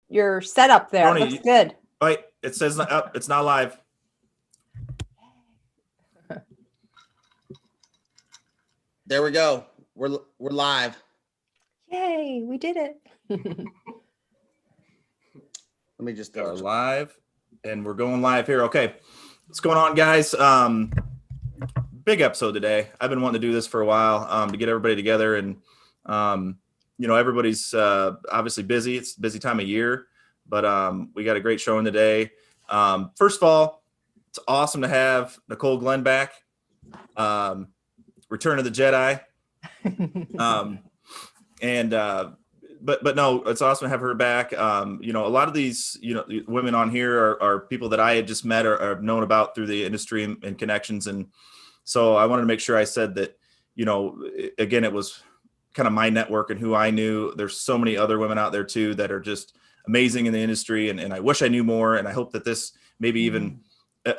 your setup there. Tony, it looks good. Wait, it says up. It's not live. There we go. We're live. Yay, we did it. Let me just We're live, and we're going live here. Okay, what's going on, guys? Big episode today. I've been wanting to do this for a while to get everybody together, and everybody's obviously busy. It's a busy time of year, but we got a great showing today. First of all, it's awesome to have Nicole Glenn back. Return of the Jedi. But no, it's awesome to have her back. A lot of these, women on here are people that I had just met or have known about through the industry and connections. And so I wanted to make sure I said that, again, it was kind of my network and who I knew. There's so many other women out there too that are just amazing in the industry. And I wish I knew more. And I hope that this maybe even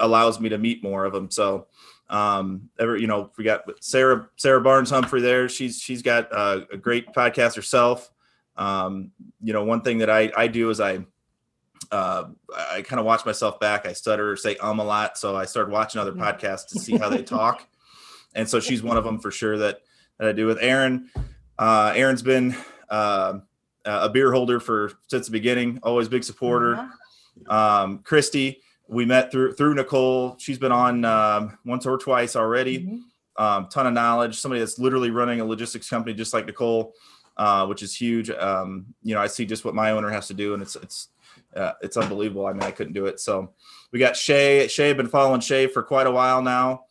allows me to meet more of them. So we got Sarah Barnes-Humphrey there. She's got a great podcast herself. One thing that I do is I kind of watch myself back. I stutter or say a lot. So I started watching other podcasts to see how they talk. And so she's one of them for sure that I do with Erin. Erin's been a beer holder since the beginning, always big supporter. Kristy, we met through Nicole. She's been on once or twice already. Ton of knowledge. Somebody that's literally running a logistics company just like Nicole, which is huge. I see just what my owner has to do, and it's unbelievable. I mean, I couldn't do it. So we got Shay. Shay, been following Shay for quite a while now.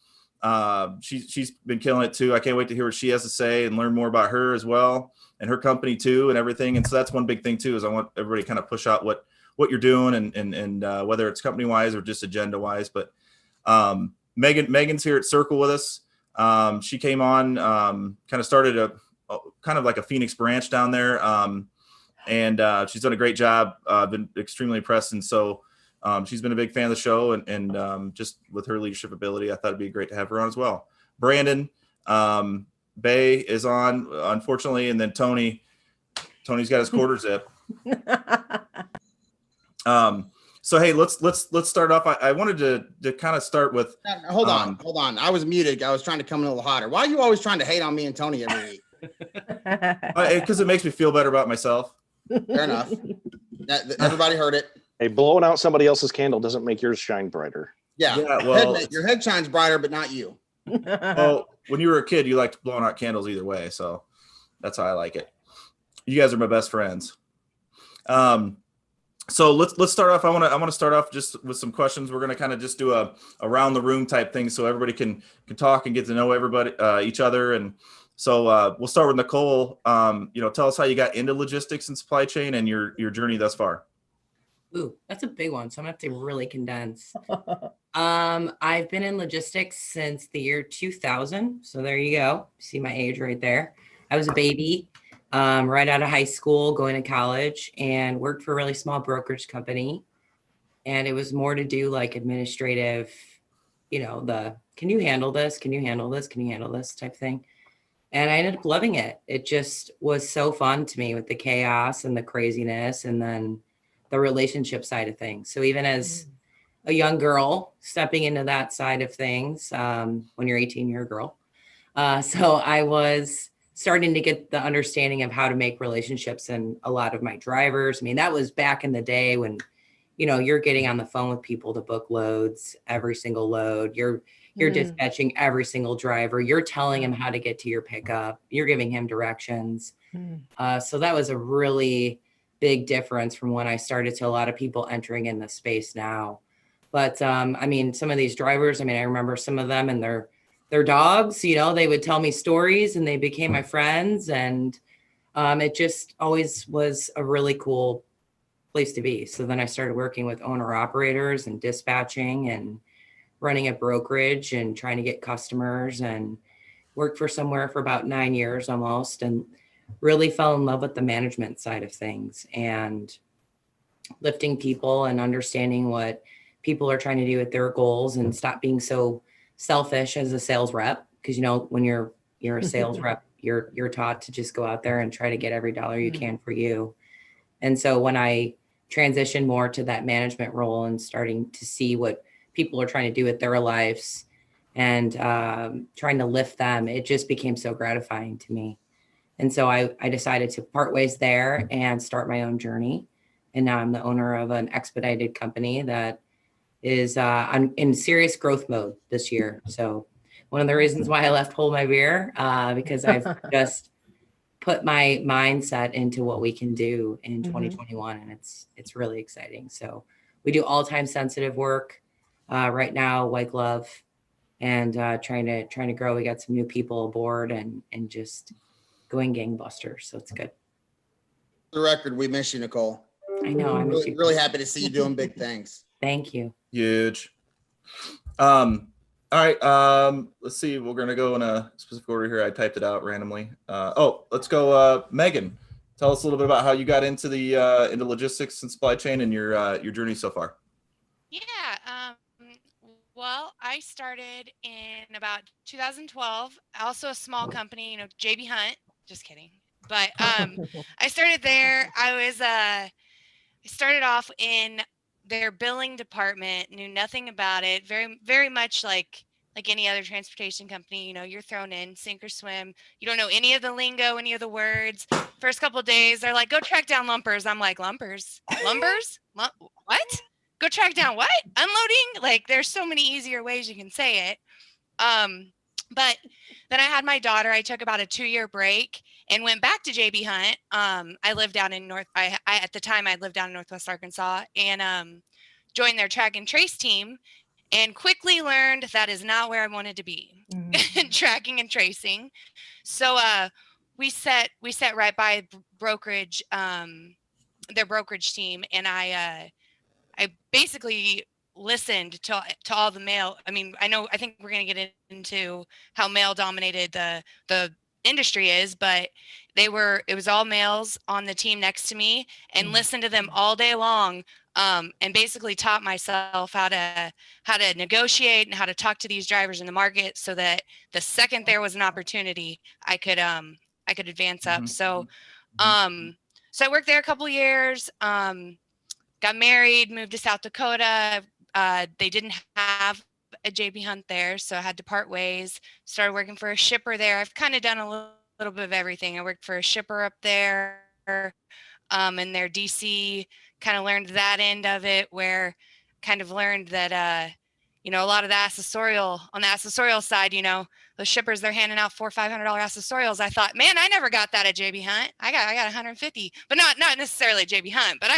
She's been killing it too. I can't wait to hear what she has to say and learn more about her as well and her company too and everything. And so that's one big thing too, is I want everybody to kind of push out what you're doing and whether it's company wise or just agenda wise. But Megan's here at Circle with us. She came on, kind of started a kind of like a Phoenix branch down there. And she's done a great job. Been extremely impressed. And so she's been a big fan of the show and just with her leadership ability, I thought it'd be great to have her on as well. Brandon Bay is on, unfortunately. And then Tony's got his quarter zip. So hey, let's start off. I wanted to kind of start with. Hold on. I was muted. I was trying to come in a little hotter. Why are you always trying to hate on me and Tony every week? Because it makes me feel better about myself. Fair enough. Everybody heard it. Hey, blowing out somebody else's candle doesn't make yours shine brighter. Yeah. Well, your head shines brighter, but not you. Well, when you were a kid, you liked blowing out candles either way, so that's how I like it. You guys are my best friends. So let's start off. I want to start off just with some questions. We're going to kind of just do a around the room type thing, so everybody can talk and get to know everybody, each other. And so we'll start with Nicole. Tell us how you got into logistics and supply chain and your journey thus far. Ooh, that's a big one. So I'm gonna have to really condense. I've been in logistics since the year 2000. So there you go. See my age right there. I was a baby. Right out of high school, going to college, and worked for a really small brokerage company. And it was more to do like administrative, can you handle this? Can you handle this? Can you handle this type thing? And I ended up loving it. It just was so fun to me with the chaos and the craziness and then the relationship side of things. So even as a young girl stepping into that side of things, when you're 18, you're a girl. So I was starting to get the understanding of how to make relationships and a lot of my drivers. I mean, that was back in the day when, you're getting on the phone with people to book loads, every single load. You're dispatching every single driver. You're telling him how to get to your pickup. You're giving him directions. So that was a really big difference from when I started to a lot of people entering in the space now. But some of these drivers, I remember some of them and their dogs, they would tell me stories and they became my friends. And it just always was a really cool place to be. So then I started working with owner operators and dispatching and running a brokerage and trying to get customers, and worked for somewhere for about 9 years almost, and really fell in love with the management side of things and lifting people and understanding what people are trying to do with their goals and stop being so selfish as a sales rep. Because, when you're a sales rep, you're taught to just go out there and try to get every dollar you can for you. And so when I transition more to that management role and starting to see what people are trying to do with their lives and trying to lift them, it just became so gratifying to me. And so I decided to part ways there and start my own journey. And now I'm the owner of an expedited company that is I'm in serious growth mode this year. So one of the reasons why I left Hold My Beer, because I've just put my mindset into what we can do in 2021, and it's really exciting. So we do all time sensitive work right now, white glove, and trying to grow. We got some new people aboard and just going gangbusters. So it's good. For the record, we miss you, Nicole. I know. I'm Really happy to see you doing big things. Thank you. Huge. All right. Let's see. We're gonna go in a specific order here. I typed it out randomly. Let's go. Megan, tell us a little bit about how you got into the into logistics and supply chain and your journey so far. Yeah. Well, I started in about 2012. Also a small company, JB Hunt. Just kidding. But I started there. I started off in their billing department, knew nothing about it. Very, very much like any other transportation company, you're thrown in, sink or swim. You don't know any of the lingo, any of the words. First couple of days, they're like, go track down lumpers. I'm like, lumpers? What? Go track down what? Unloading? Like, there's so many easier ways you can say it. But then I had my daughter. I took about a 2-year break and went back to JB Hunt. I lived down in at the time I lived down in Northwest Arkansas, and joined their track and trace team, and quickly learned that is not where I wanted to be. Tracking and tracing. So we set right by brokerage, their brokerage team, and I basically listened to all the mail. I mean, I think we're going to get into how male dominated the industry is, but it was all males on the team next to me, and listened to them all day long, and basically taught myself how to negotiate and how to talk to these drivers in the market, so that the second there was an opportunity, I could advance up. So I worked there a couple years, got married, moved to South Dakota. They didn't have a JB Hunt there, so I had to part ways. Started working for a shipper there. I've kind of done a little bit of everything. I worked for a shipper up there, in their DC. Kind of learned that end of it, where kind of learned that a lot of the accessorial side, those shippers, they're handing out $400 or $500 accessorials. I thought, man, I never got that at JB Hunt. I got 150, but not necessarily at JB Hunt, but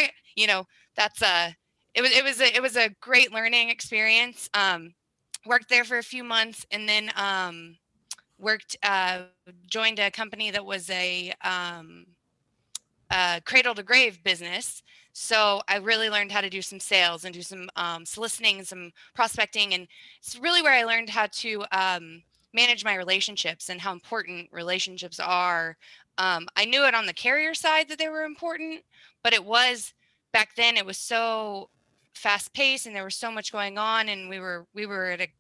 that's it was a great learning experience. Worked there for a few months, and then joined a company that was a cradle to grave business. So I really learned how to do some sales and do some soliciting and some prospecting, and it's really where I learned how to manage my relationships and how important relationships are. I knew it on the carrier side that they were important, but back then it was so fast paced and there was so much going on, and we were at a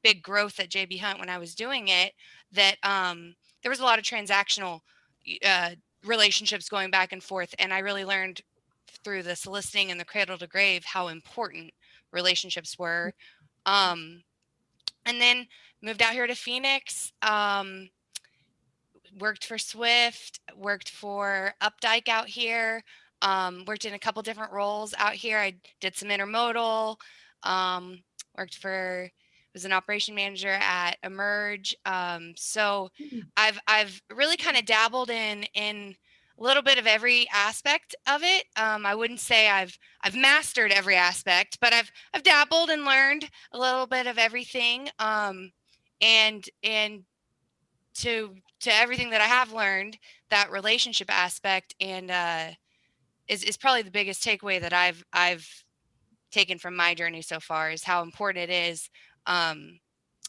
big growth at JB Hunt when I was doing it, that there was a lot of transactional relationships going back and forth, and I really learned through the soliciting and the cradle to grave how important relationships were. And then moved out here to Phoenix, worked for Swift, worked for Updike out here, worked in a couple different roles out here. I did some intermodal, was an operation manager at Emerge. So I've really kind of dabbled in a little bit of every aspect of it. I wouldn't say I've mastered every aspect, but I've dabbled and learned a little bit of everything. And to everything that I have learned, that relationship aspect and is probably the biggest takeaway that I've taken from my journey so far, is how important it is.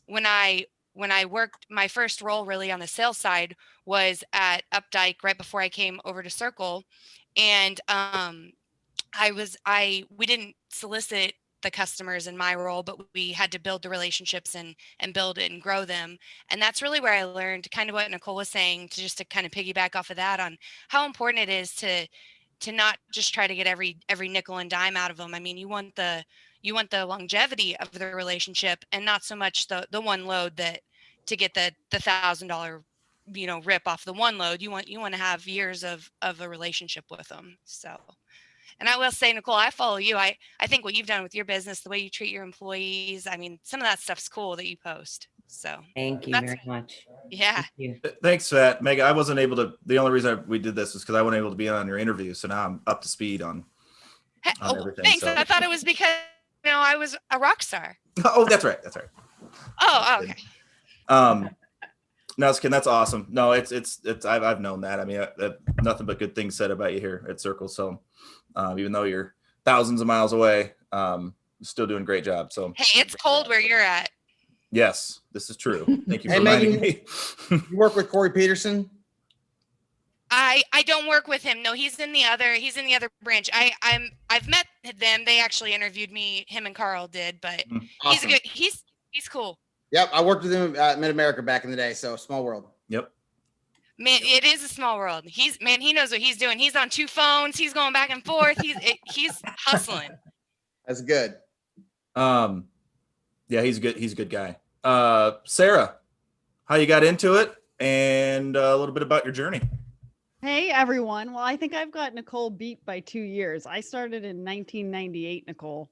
When I worked, my first role really on the sales side was at Updike right before I came over to Circle, and we didn't solicit the customers in my role, but we had to build the relationships and build it and grow them. And that's really where I learned kind of what Nicole was saying, to kind of piggyback off of that, on how important it is to to not just try to get every nickel and dime out of them. I mean, you want the longevity of the relationship and not so much the one load that to get the $1,000, rip off the one load. You want to have years of a relationship with them. So, and I will say, Nicole, I follow you. I think what you've done with your business, the way you treat your employees, I mean, some of that stuff's cool that you post. So Thank you very much. Yeah. Thank you. Thanks for that, Meg. I wasn't able to. The only reason we did this was because I wasn't able to be on your interview. So now I'm up to speed on everything. Thanks. So. I thought it was because I was a rock star. Oh, that's right. That's right. Oh, okay. No, that's awesome. No, it's I've known that. I mean, nothing but good things said about you here at Circle. So even though you're thousands of miles away, still doing a great job. So hey, it's cold where you're at. Yes, this is true. Thank you for Hey, reminding Megan, me. You work with Corey Peterson? I don't work with him. No, he's in the other branch. I've met them. They actually interviewed me. Him and Carl did, but Awesome. he's cool. Yep, I worked with him at Mid-America back in the day, so small world. Yep. Man, it is a small world. He knows what he's doing. He's on 2 phones. He's going back and forth. He's hustling. That's good. Yeah, he's a good guy. Sarah, how you got into it and a little bit about your journey. Hey, everyone. Well, I think I've got Nicole beat by 2 years. I started in 1998, Nicole.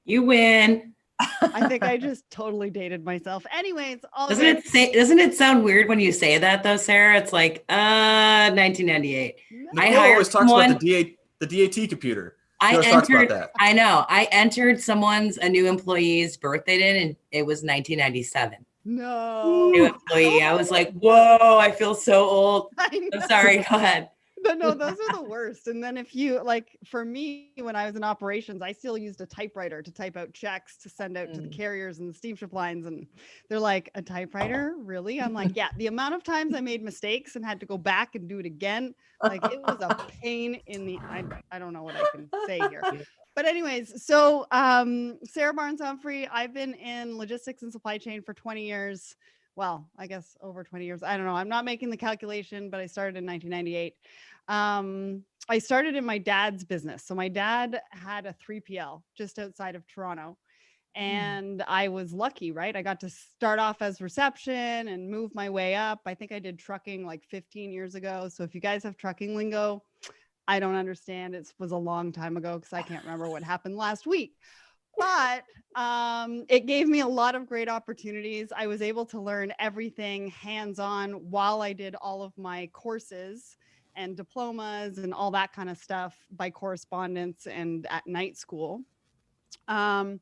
You win. I think I just totally dated myself. Anyways, Doesn't it sound weird when you say that though, Sarah? It's like 1998. Nicole always talks about the DAT computer. She always talks about that. I know. I entered a new employee's birthday date, and it was 1997. No. New employee. I was like, whoa, I feel so old. I'm sorry. Go ahead. But no, those are the worst. And then if you for me, when I was in operations, I still used a typewriter to type out checks to send out to the carriers and the steamship lines. And they're like, a typewriter? Really? I'm like, yeah, the amount of times I made mistakes and had to go back and do it again. Like it was a pain in the, I don't know what I can say here. But anyways, so Sarah Barnes-Humphrey, I've been in logistics and supply chain for 20 years. Well, I guess over 20 years. I don't know. I'm not making the calculation, but I started in 1998. I started in my dad's business. So my dad had a 3PL just outside of Toronto. And I was lucky, right? I got to start off as reception and move my way up. I think I did trucking like 15 years ago. So if you guys have trucking lingo, I don't understand. It was a long time ago because I can't remember what happened last week. But it gave me a lot of great opportunities. I was able to learn everything hands-on while I did all of my courses and diplomas and all that kind of stuff by correspondence and at night school. And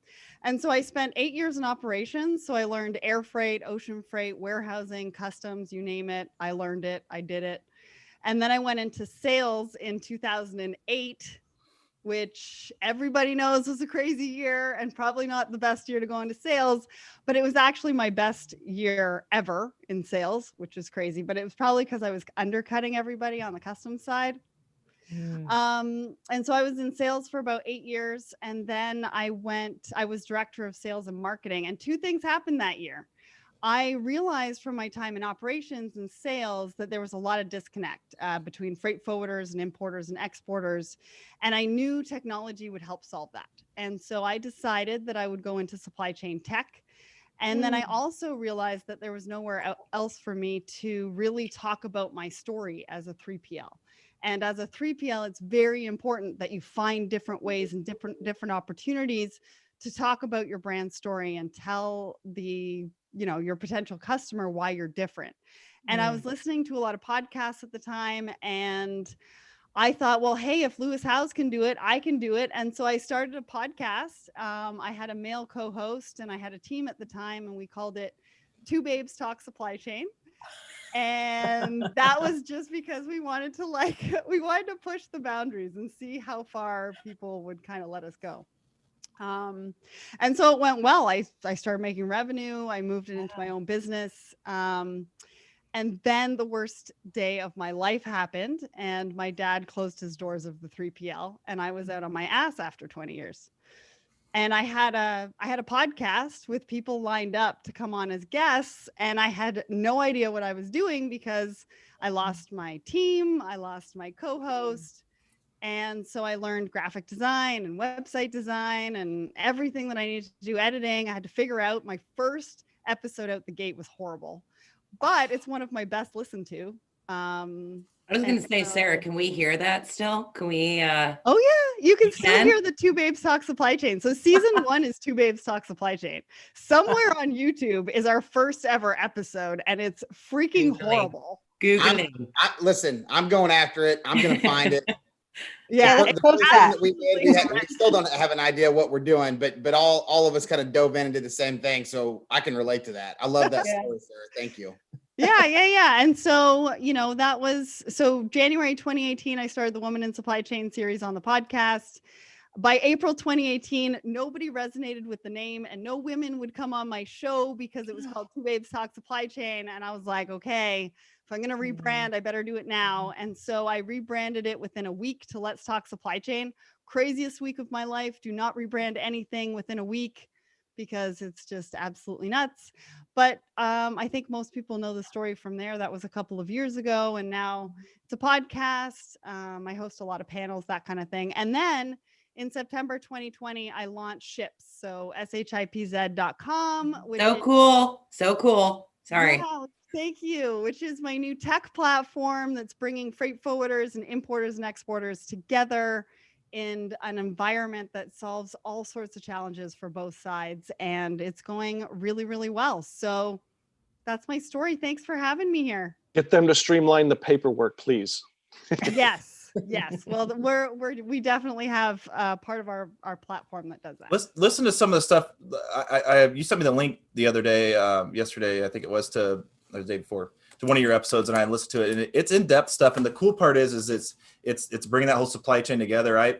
so I spent 8 years in operations. So I learned air freight, ocean freight, warehousing, customs, you name it. I learned it. I did it. And then I went into sales in 2008, which everybody knows was a crazy year and probably not the best year to go into sales, but it was actually my best year ever in sales, which is crazy, but it was probably because I was undercutting everybody on the customs side. And so I was in sales for about 8 years. And then I was director of sales and marketing, and 2 things happened that year. I realized from my time in operations and sales that there was a lot of disconnect between freight forwarders and importers and exporters. And I knew technology would help solve that. And so I decided that I would go into supply chain tech. And then I also realized that there was nowhere else for me to really talk about my story as a 3PL. And as a 3PL, it's very important that you find different ways and different opportunities to talk about your brand story and tell your potential customer why you're different. And I was listening to a lot of podcasts at the time, and I thought, well, hey, if Lewis Howes can do it, I can do it. And so I started a podcast. I had a male co-host and I had a team at the time, and we called it Two Babes Talk Supply Chain. And that was just because we wanted to push the boundaries and see how far people would kind of let us go. And so it went well. I started making revenue. I moved it into my own business. And then the worst day of my life happened, and my dad closed his doors of the 3PL, and I was out on my ass after 20 years. And I had a podcast with people lined up to come on as guests, and I had no idea what I was doing because I lost my team, I lost my co-host, And so I learned graphic design and website design and everything that I needed to do editing. I had to figure out. My first episode out the gate was horrible, but it's one of my best listened to. I was going to say, Sarah, can we hear that still? Can we? Oh yeah, you can still can? hear the Two Babes Talk Supply Chain. So season 1 is Two Babes Talk Supply Chain. Somewhere on YouTube is our first ever episode, and it's freaking Googling. horrible. Googling. Listen, I'm going after it. I'm going to find it. Yeah, let's post that. We still don't have an idea what we're doing, but all of us kind of dove in and did the same thing. So I can relate to that. I love that Yeah. story, Sarah. Thank you. yeah. And so, that was January 2018, I started the Woman in Supply Chain series on the podcast. By April 2018, nobody resonated with the name and no women would come on my show because it was called Two Babes Talk Supply Chain. And I was like, okay, if I'm going to rebrand, I better do it now. And so I rebranded it within a week to Let's Talk Supply Chain. Craziest week of my life. Do not rebrand anything within a week because it's just absolutely nuts. But I think most people know the story from there. That was a couple of years ago. And now it's a podcast. I host a lot of panels, that kind of thing. And then in September 2020, I launched SHIPZ. So SHIPZ.com. So cool. Sorry. Yeah, thank you. Which is my new tech platform that's bringing freight forwarders and importers and exporters together in an environment that solves all sorts of challenges for both sides. And it's going really, really well. So that's my story. Thanks for having me here. Get them to streamline the paperwork, please. Yes. Well, we definitely have part of our platform that does that. Let's listen to some of the stuff. You sent me the link the other day, yesterday, I think it was, or the day before, to one of your episodes, and I listened to it, and it's in-depth stuff. And the cool part is it's bringing that whole supply chain together. I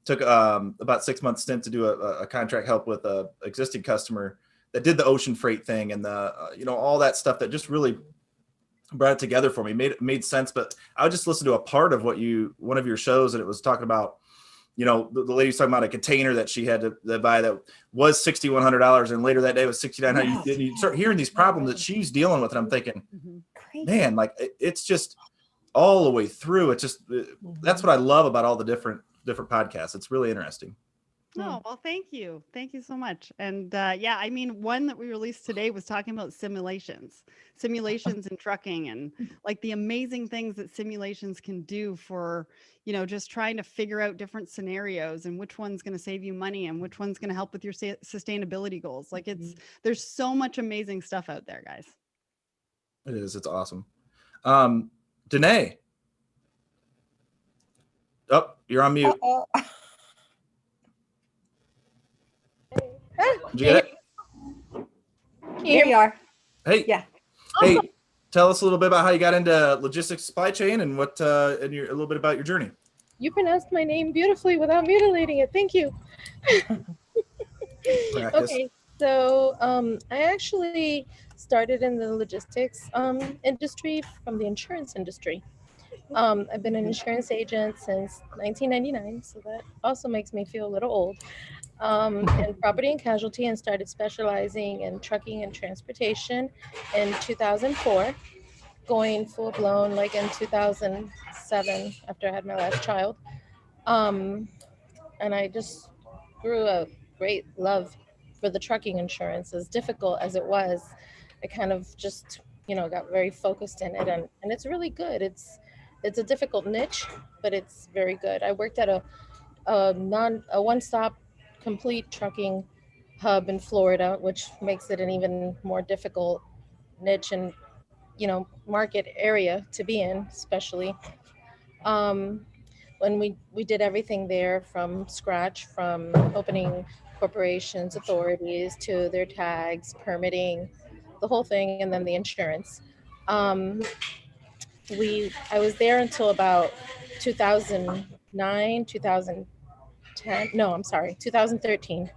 took about 6 months stint to do a contract help with a existing customer that did the ocean freight thing and the all that stuff that just really brought it together for me. Made sense. But I would just listen to a part of one of your shows, and it was talking about, the lady's talking about a container that she had to buy that was $6,100, and later that day was $6,900. Yes. You start hearing these problems that she's dealing with, and I'm thinking, Crazy. man, like it's just all the way through. It's just that's what I love about all the different podcasts. It's really interesting. Oh, well, thank you. Thank you so much. And one that we released today was talking about simulations in trucking and like the amazing things that simulations can do for, just trying to figure out different scenarios and which one's going to save you money and which one's going to help with your sustainability goals. Like there's so much amazing stuff out there, guys. It is. It's awesome. Danay. Oh, you're on mute. Uh-oh. Did you get it? Here you are. Hey. Yeah. Hey, tell us a little bit about how you got into logistics supply chain and a little bit about your journey. You pronounced my name beautifully without mutilating it. Thank you. Practice. Okay, so I actually started in the logistics industry from the insurance industry. I've been an insurance agent since 1999, so that also makes me feel a little old. In property and casualty, and started specializing in trucking and transportation in 2004, going full blown like in 2007 after I had my last child. And I just grew a great love for the trucking insurance. As difficult as it was, I kind of just, got very focused in it, and it's really good. It's a difficult niche, but it's very good. I worked at a one-stop complete trucking hub in Florida, which makes it an even more difficult niche and market area to be in, especially when we did everything there from scratch, from opening corporations, authorities, to their tags, permitting, the whole thing, and then the insurance. I was there until about 2009, 2013.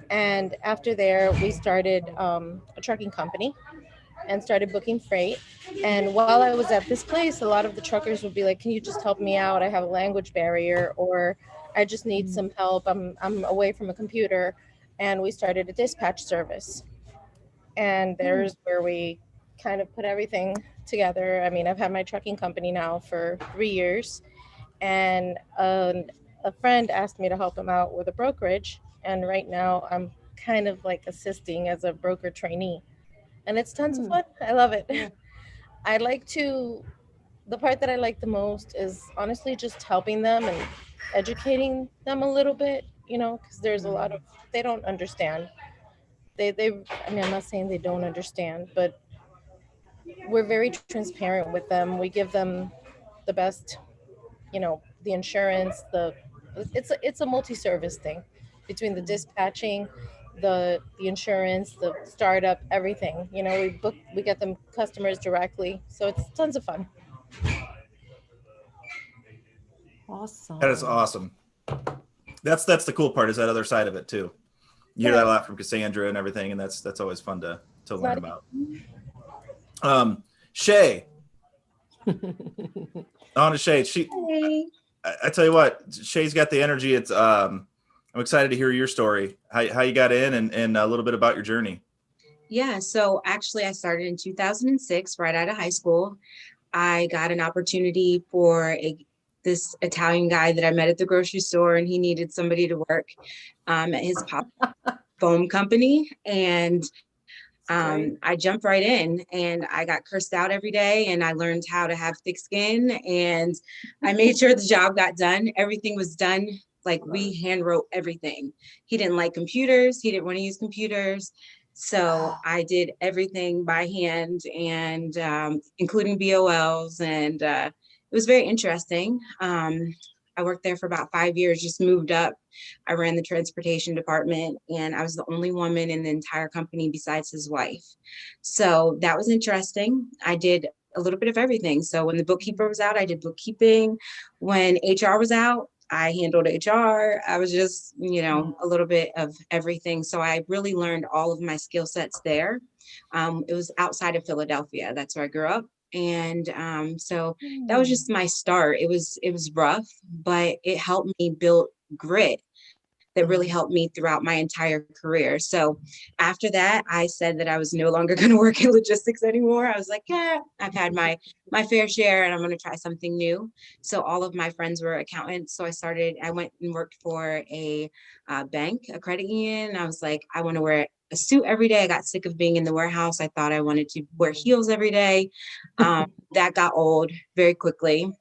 And after there, we started a trucking company and started booking freight. And while I was at this place, a lot of the truckers would be like, can you just help me out? I have a language barrier, or I just need some help. I'm away from a computer. And we started a dispatch service. And there's where we kind of put everything together. I mean, I've had my trucking company now for 3 years. and a friend asked me to help him out with a brokerage. And right now I'm kind of like assisting as a broker trainee. And it's tons of fun. I love it. Yeah. I like to, the part that I like the most is honestly just helping them and educating them a little bit, you know, because there's a lot of, they don't understand. I mean, I'm not saying they don't understand, but we're very transparent with them. We give them the best, you know, the insurance, it's a multi-service thing between the dispatching, the insurance, the startup, everything. You know, we get them customers directly, so it's tons of fun. Awesome. That is awesome. That's the cool part, is that other side of it too. You hear that a lot from Cassandra and everything, and that's always fun to learn about. Shay. On to Shay. Hey. I tell you what, Shay's got the energy. It's I'm excited to hear your story, how you got in, and a little bit about your journey. Yeah, so actually I started in 2006, right out of high school. I got an opportunity for this Italian guy that I met at the grocery store, and he needed somebody to work at his pop foam company. And I jumped right in, and I got cursed out every day, and I learned how to have thick skin, and I made sure the job got done. Everything was done. Like, we hand wrote everything. He didn't like computers. He didn't want to use computers. So I did everything by hand, and including BOLs, and it was very interesting. I worked there for about 5 years, just moved up. I ran the transportation department, and I was the only woman in the entire company besides his wife. So that was interesting. I did a little bit of everything. So when the bookkeeper was out, I did bookkeeping. When HR was out, I handled HR. I was just, you know, a little bit of everything. So I really learned all of my skill sets there. It was outside of Philadelphia. That's where I grew up. And so that was just my start. It was rough, but it helped me build grit that really helped me throughout my entire career. So after that, I said that I was no longer going to work in logistics anymore. I was like, yeah, I've had my fair share, and I'm going to try something new. So all of my friends were accountants. So I went and worked for a bank, a credit union. I was like, I want to wear a suit every day. I got sick of being in the warehouse. I thought I wanted to wear heels every day. That got old very quickly.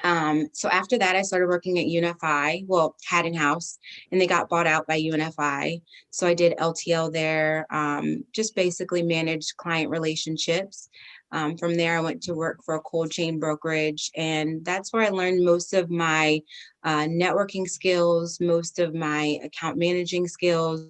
So after that, I started working at UNFI, well, Haddon House, and they got bought out by UNFI. So I did LTL there, just basically managed client relationships. From there, I went to work for a cold chain brokerage, and that's where I learned most of my networking skills, most of my account managing skills.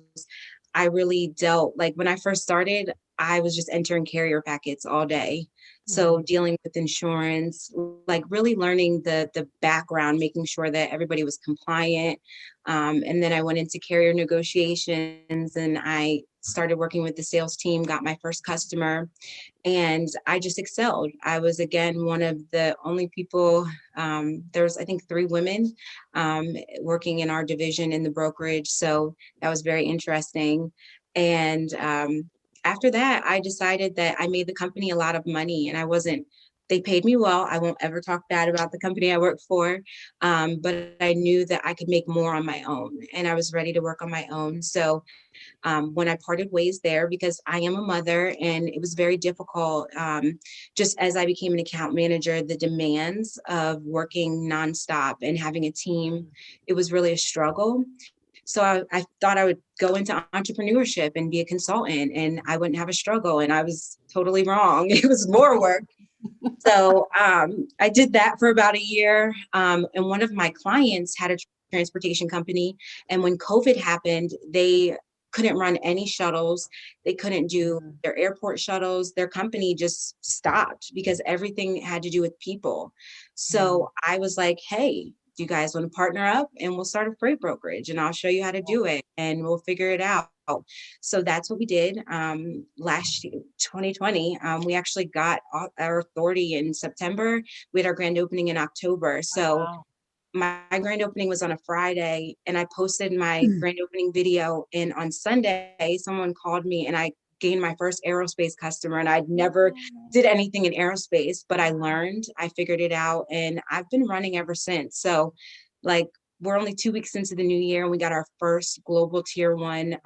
I really dealt, like when I first started, I was just entering carrier packets all day. So dealing with insurance, like really learning the background, making sure that everybody was compliant. And then I went into carrier negotiations, and I started working with the sales team, got my first customer, and I just excelled. I was, again, one of the only people, there was, I think, 3 women working in our division in the brokerage. So that was very interesting. And after that, I decided that I made the company a lot of money, and they paid me well. I won't ever talk bad about the company I worked for, but I knew that I could make more on my own, and I was ready to work on my own. So when I parted ways there, because I am a mother, and it was very difficult, just as I became an account manager, the demands of working nonstop and having a team, it was really a struggle. So I thought I would go into entrepreneurship and be a consultant, and I wouldn't have a struggle. And I was totally wrong. It was more work. So I did that for about a year. And one of my clients had a transportation company. And when COVID happened, they couldn't run any shuttles. They couldn't do their airport shuttles. Their company just stopped because everything had to do with people. So I was like, hey, do you guys want to partner up, and we'll start a freight brokerage, and I'll show you how to do it, and we'll figure it out. So that's what we did last year, 2020. We actually got our authority in September. We had our grand opening in October. So my grand opening was on a Friday, and I posted my grand opening video, and on Sunday, someone called me, and I gained my first aerospace customer, and I'd never did anything in aerospace, but I learned, I figured it out, and I've been running ever since. So like, we're only 2 weeks into the new year, and we got our first global tier 1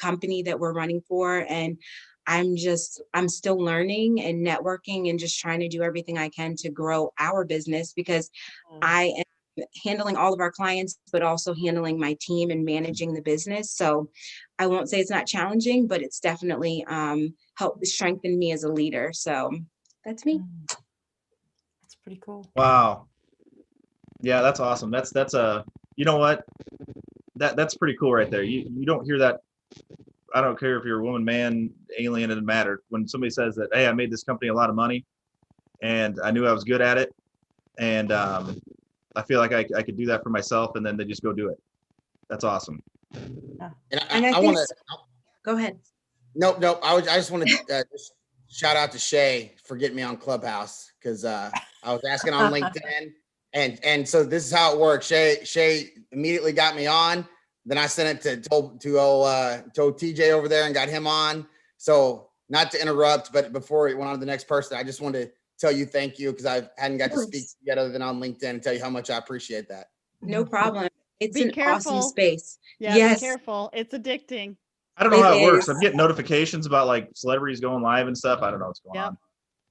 company that we're running for. And I'm still learning and networking and just trying to do everything I can to grow our business, because I am handling all of our clients, but also handling my team and managing the business. So I won't say it's not challenging, but it's definitely helped strengthen me as a leader. So that's me. That's pretty cool. Wow. Yeah, that's awesome. That's a, you know what? That's pretty cool right there. You don't hear that. I don't care if you're a woman, man, alien, it doesn't matter. When somebody says that, hey, I made this company a lot of money and I knew I was good at it. And I feel like I could do that for myself, and then they just go do it. That's awesome. And I want to go ahead. Nope. I just want to just shout out to Shay for getting me on Clubhouse, because I was asking on LinkedIn, and so this is how it works. Shay immediately got me on. Then I sent it to TJ over there and got him on. So not to interrupt, but before we went on to the next person, I just wanted to tell you thank you, because I hadn't got to speak yet other than on LinkedIn, and tell you how much I appreciate that. No problem. It's Be an careful. awesome space. Yeah, yes. be careful. It's addicting. I don't know how it It works. is. I'm getting notifications about like celebrities going live and stuff. I don't know what's going on.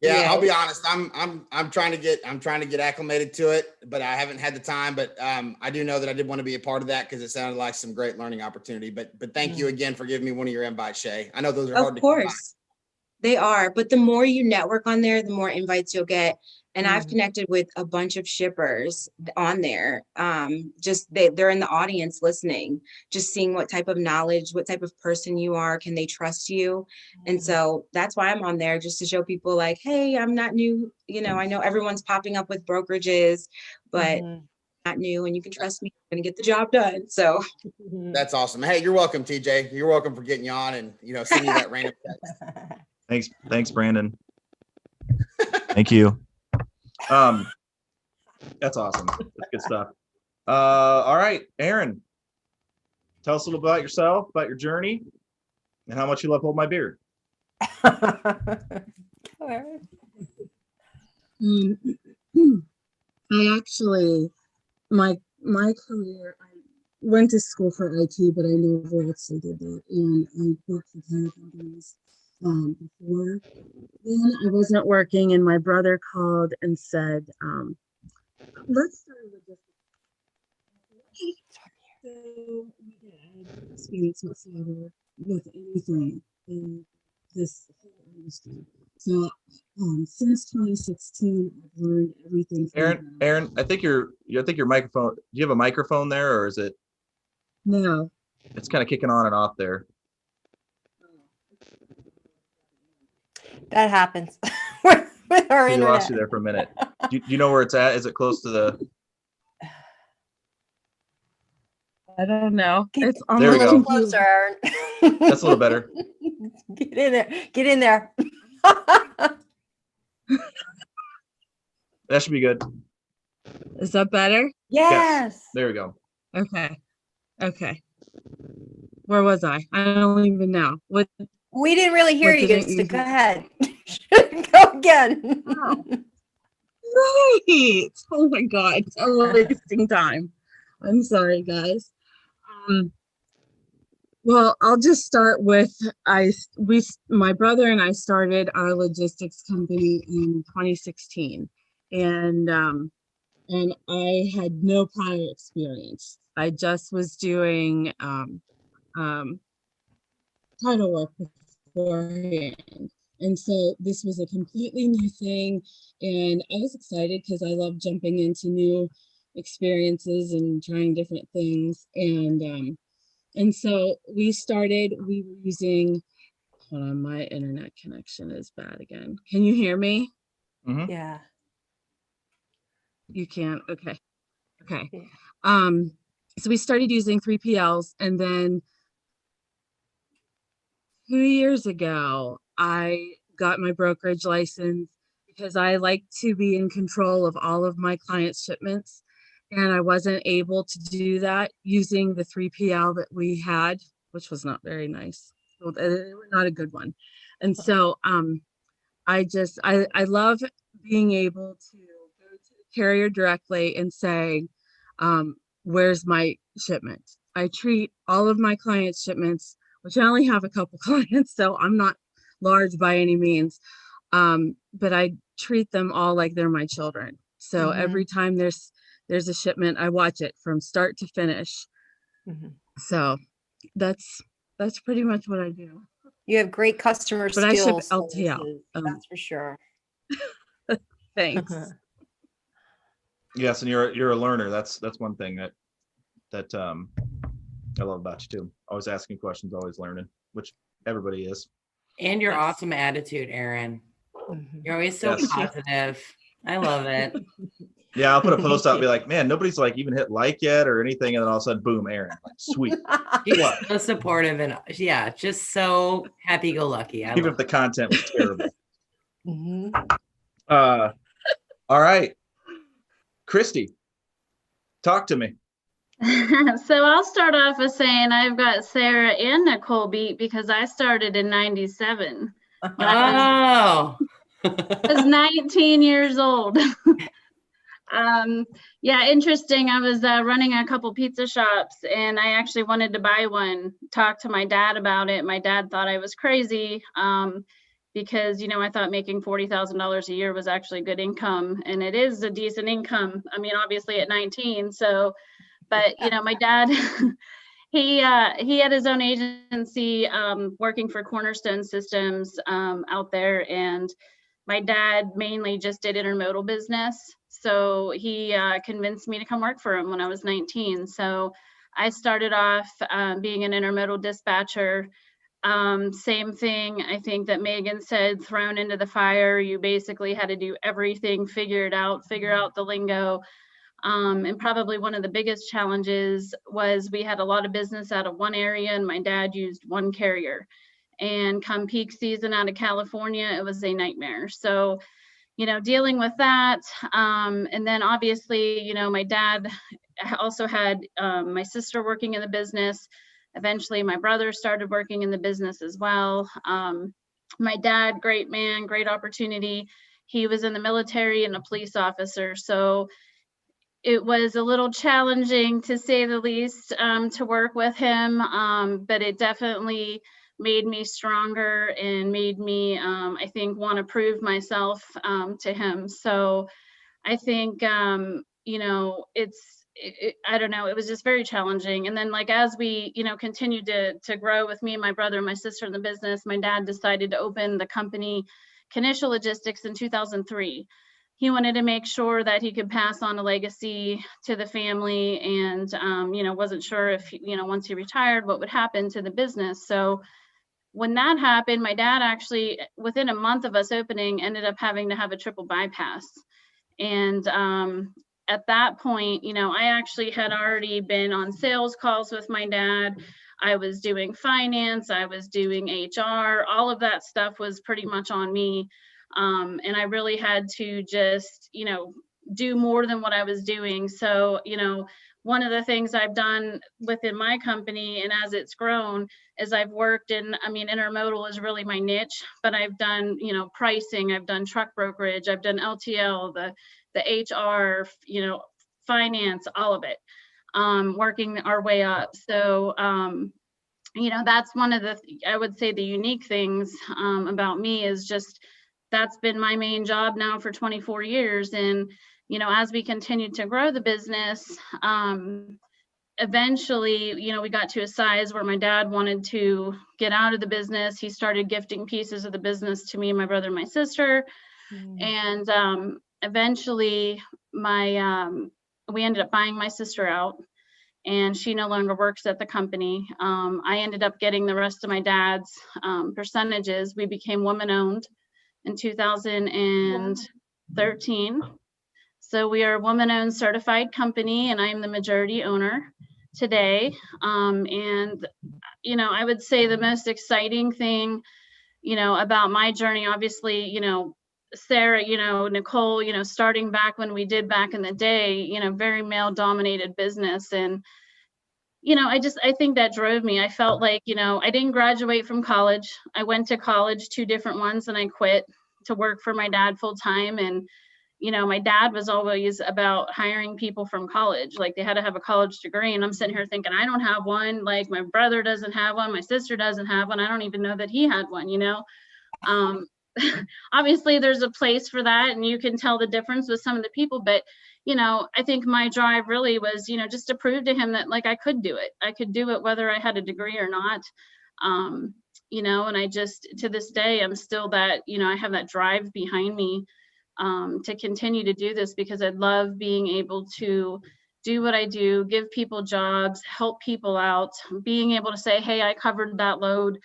Yeah, Yeah. I'll be honest. I'm trying to get acclimated to it, but I haven't had the time. But I do know that I did want to be a part of that, because it sounded like some great learning opportunity. But thank you again for giving me one of your invites, Shay. I know those are hard to come by. Of course. They are, but the more you network on there, the more invites you'll get. And I've connected with a bunch of shippers on there. Just they're in the audience listening, just seeing what type of knowledge, what type of person you are, can they trust you? And so that's why I'm on there, just to show people like, hey, I'm not new. You know, I know everyone's popping up with brokerages, but not new, and you can trust me, I'm gonna get the job done. So That's awesome. Hey, you're welcome, TJ. You're welcome for getting you on and sending you that random text. Thanks, Brandon. Thank you. That's awesome. That's good stuff. All right, Erin, tell us a little about yourself, about your journey, and how much you love holding my beard. Go, Erin. I actually, my career, I went to school for IT, but I never actually did that. And I worked for tire companies before then. I wasn't working, and my brother called and said, let's start a logistics. So we did. I had no experience whatsoever with anything in this whole industry. So since 2016, I've learned everything. Erin, I think your microphone. Do you have a microphone there, or is it? No. It's kind of kicking on and off there. That happens with our We internet. lost you there for a minute. Do you know where it's at? Is it close to the? I don't know. It's on There we the go. computer. Closer. That's a little better. Get in there. Get in there. That should be good. Is that better? Yes. There we go. Okay. Where was I? I don't even know. What? We didn't really hear What you, didn't so you go hear? ahead. Go again. Right. Oh my God. I'm wasting time. I'm sorry, guys. Well, I'll just start with my brother and I started our logistics company in 2016, and I had no prior experience. I just was doing title work beforehand. And so this was a completely new thing. And I was excited because I love jumping into new experiences and trying different things. And so we were using, hold on, my internet connection is bad again. Can you hear me? Mm-hmm. Yeah. You can, okay. Yeah. So we started using 3PLs, and then 2 years ago, I got my brokerage license because I like to be in control of all of my clients' shipments. And I wasn't able to do that using the 3PL that we had, which was not very nice. So they were not a good one. And so I love being able to go to the carrier directly and say, where's my shipment? I treat all of my clients' shipments, which I only have a couple clients, so I'm not large by any means. But I treat them all like they're my children. So every time there's a shipment, I watch it from start to finish. So that's pretty much what I do. You have great customer But I ship skills. so this LTL. is- that's for sure. Thanks. Yes, and you're a learner. That's one thing that I love about you too. Always asking questions, always learning, which everybody is. And your awesome attitude, Erin. You're always so Yes. positive. I love it. Yeah, I'll put a post out, be like, man, nobody's like even hit like yet or anything, and then all of a sudden, boom, Erin, like, sweet. She's so supportive and yeah, just so happy-go-lucky. Even if the content was terrible. All right, Christy, talk to me. So I'll start off with saying I've got Sarah and Nicole beat because I started in 97. Oh. I was 19 years old. Yeah, interesting. I was running a couple pizza shops and I actually wanted to buy one, talked to my dad about it. My dad thought I was crazy because, you know, I thought making $40,000 a year was actually good income, and it is a decent income. I mean, obviously at 19. So, but, you know, my dad, he had his own agency working for Cornerstone Systems out there, and my dad mainly just did intermodal business. So he convinced me to come work for him when I was 19. So I started off being an intermodal dispatcher. Same thing, I think that Megan said, thrown into the fire. You basically had to do everything, figure out the lingo. And probably one of the biggest challenges was we had a lot of business out of one area and my dad used one carrier. And come peak season out of California, it was a nightmare. So, you know, dealing with that. And then obviously, you know, my dad also had my sister working in the business. Eventually my brother started working in the business as well. My dad, great man, great opportunity. He was in the military and a police officer. So it was a little challenging, to say the least, to work with him, but it definitely made me stronger and made me, I think, want to prove myself to him. So I think, you know, I don't know, it was just very challenging. And then, like, as we, you know, continued to grow with me and my brother and my sister in the business, my dad decided to open the company Knichel Logistics in 2003. He wanted to make sure that he could pass on a legacy to the family, and, you know, wasn't sure if, you know, once he retired, what would happen to the business. So when that happened, my dad actually, within a month of us opening, ended up having to have a triple bypass. And at that point, you know, I actually had already been on sales calls with my dad. I was doing finance, I was doing HR, all of that stuff was pretty much on me. And I really had to just, you know, do more than what I was doing. So, you know, one of the things I've done within my company and as it's grown is I've worked in, I mean, intermodal is really my niche, but I've done, you know, pricing, I've done truck brokerage, I've done LTL, the HR, you know, finance, all of it, working our way up. So, you know, that's one of the, I would say the unique things about me is just, that's been my main job now for 24 years. And, you know, as we continued to grow the business, eventually, you know, we got to a size where my dad wanted to get out of the business. He started gifting pieces of the business to me, my brother, and my sister. And eventually we ended up buying my sister out, and she no longer works at the company. I ended up getting the rest of my dad's percentages. We became woman-owned in 2013. So we are a woman-owned certified company, and I'm the majority owner today. And, you know, I would say the most exciting thing, you know, about my journey, obviously, you know, Sarah, you know, Nicole, you know, starting back when we did back in the day, you know, very male dominated business. And I think that drove me. I felt like, I didn't graduate from college. I went to college, 2 different ones, and I quit to work for my dad full time. And, my dad was always about hiring people from college. Like they had to have a college degree. And I'm sitting here thinking, I don't have one. Like my brother doesn't have one. My sister doesn't have one. I don't even know that he had one, Obviously there's a place for that and you can tell the difference with some of the people, but I think my drive really was, just to prove to him that like I could do it. I could do it whether I had a degree or not. And I just, to this day, I'm still that, I have that drive behind me to continue to do this because I love being able to do what I do, give people jobs, help people out, being able to say, hey, I covered that load.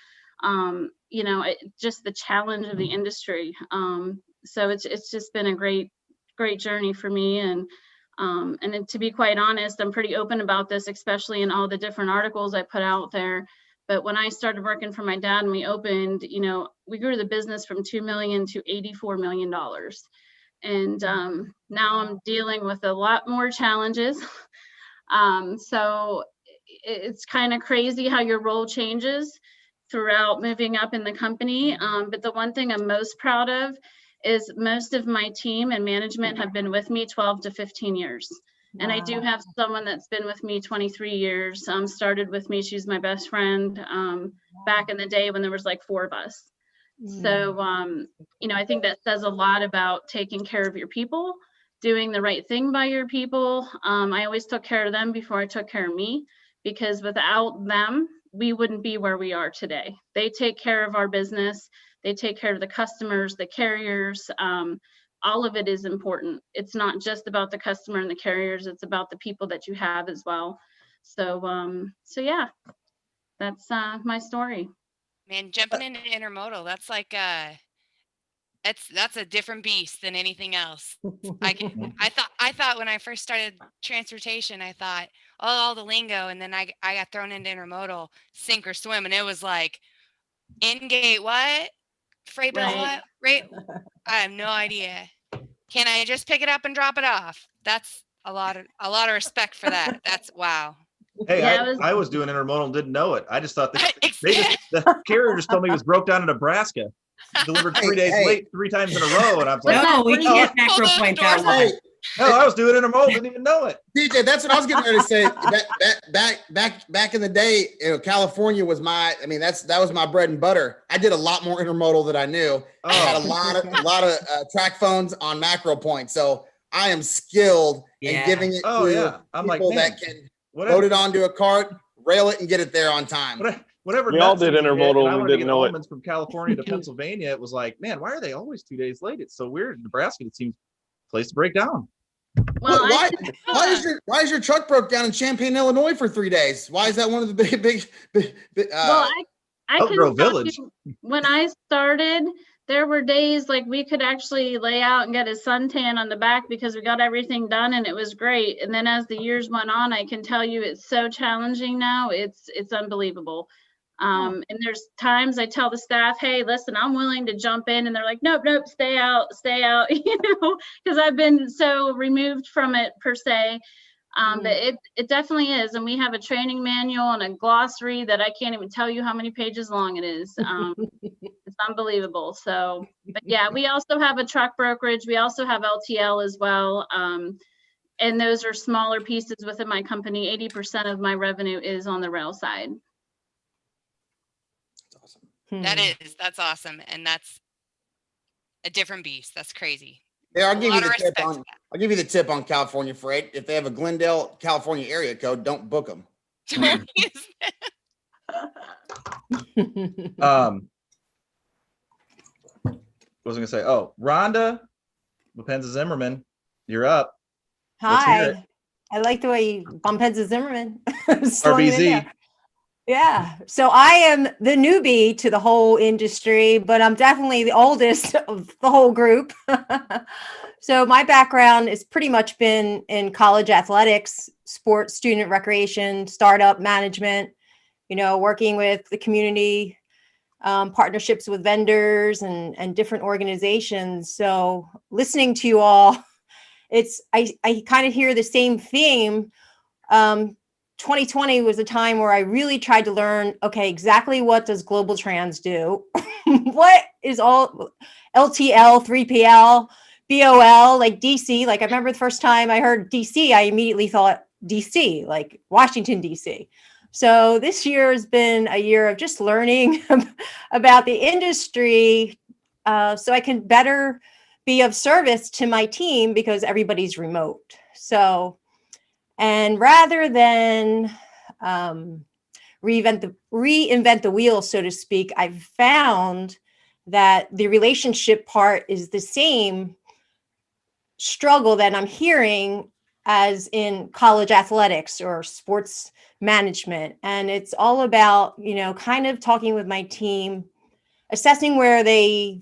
Just the challenge of the industry. So it's just been a great journey for me. And then to be quite honest, I'm pretty open about this, especially in all the different articles I put out there. But when I started working for my dad and we opened, we grew the business from $2 million to $84 million. And now I'm dealing with a lot more challenges. So it's kind of crazy how your role changes throughout moving up in the company. But the one thing I'm most proud of is most of my team and management have been with me 12 to 15 years. Wow. And I do have someone that's been with me 23 years, started with me. She's my best friend back in the day when there was like 4 of us. So, I think that says a lot about taking care of your people, doing the right thing by your people. I always took care of them before I took care of me, because without them, we wouldn't be where we are today. They take care of our business. They take care of the customers, the carriers. All of it is important. It's not just about the customer and the carriers. It's about the people that you have as well. So yeah, that's my story. Man, jumping into intermodal, that's like that's a different beast than anything else. I thought when I first started transportation, I thought, oh, all the lingo, and then I got thrown into intermodal, sink or swim, and it was like, in-gate what? Freight bill what? Right? I have no idea. Can I just pick it up and drop it off? That's a lot of respect for that. That's wow. Hey, yeah, I was doing intermodal and didn't know it. I just thought the carrier just told me it was broke down in Nebraska. Delivered 3 days late 3 times in a row, and I was like, no, we can't macro point that one. No, I was doing intermodal, didn't even know it. DJ, that's what I was getting ready to say. Back in the day, California was that was my bread and butter. I did a lot more intermodal than I knew. I had a lot of track phones on macro points, so I am skilled in giving it to people that can load it onto a cart, rail it, and get it there on time. Whatever. We all did intermodal. We didn't know it. From California to Pennsylvania, it was like, man, why are they always 2 days late? It's so weird. Nebraska, it seems a place to break down. Well, why is your truck broke down in Champaign, Illinois for 3 days? Why is that one of the big well, I Oak Village. When I started, there were days like we could actually lay out and get a suntan on the back because we got everything done and it was great. And then as the years went on, I can tell you it's so challenging now. It's unbelievable. And there's times I tell the staff, hey, listen, I'm willing to jump in. And they're like, nope, stay out, because I've been so removed from it per se. But it definitely is. And we have a training manual and a glossary that I can't even tell you how many pages long it is. It's unbelievable. So, but yeah, we also have a truck brokerage. We also have LTL as well. And those are smaller pieces within my company. 80% of my revenue is on the rail side. That's awesome. And that's a different beast. That's crazy. Yeah, I'll give you the tip on California freight. If they have a Glendale, California area code, don't book them. What was I gonna say? Oh, Rhonda Bompensa-Zimmerman, you're up. Hi. I like the way Bompensa-Zimmerman. RBZ. Yeah. So I am the newbie to the whole industry, but I'm definitely the oldest of the whole group. So my background has pretty much been in college athletics, sports, student recreation, startup management, working with the community, partnerships with vendors and different organizations. So listening to you all, I kind of hear the same theme. 2020 was a time where I really tried to learn, okay, exactly what does global trans do? What is all LTL, 3PL, BOL, like DC? Like I remember the first time I heard DC, I immediately thought DC, like Washington, DC. So this year has been a year of just learning about the industry so I can better be of service to my team because everybody's remote. So, and rather than reinvent the wheel, so to speak, I've found that the relationship part is the same struggle that I'm hearing as in college athletics or sports management. And it's all about, you know, kind of talking with my team, assessing where they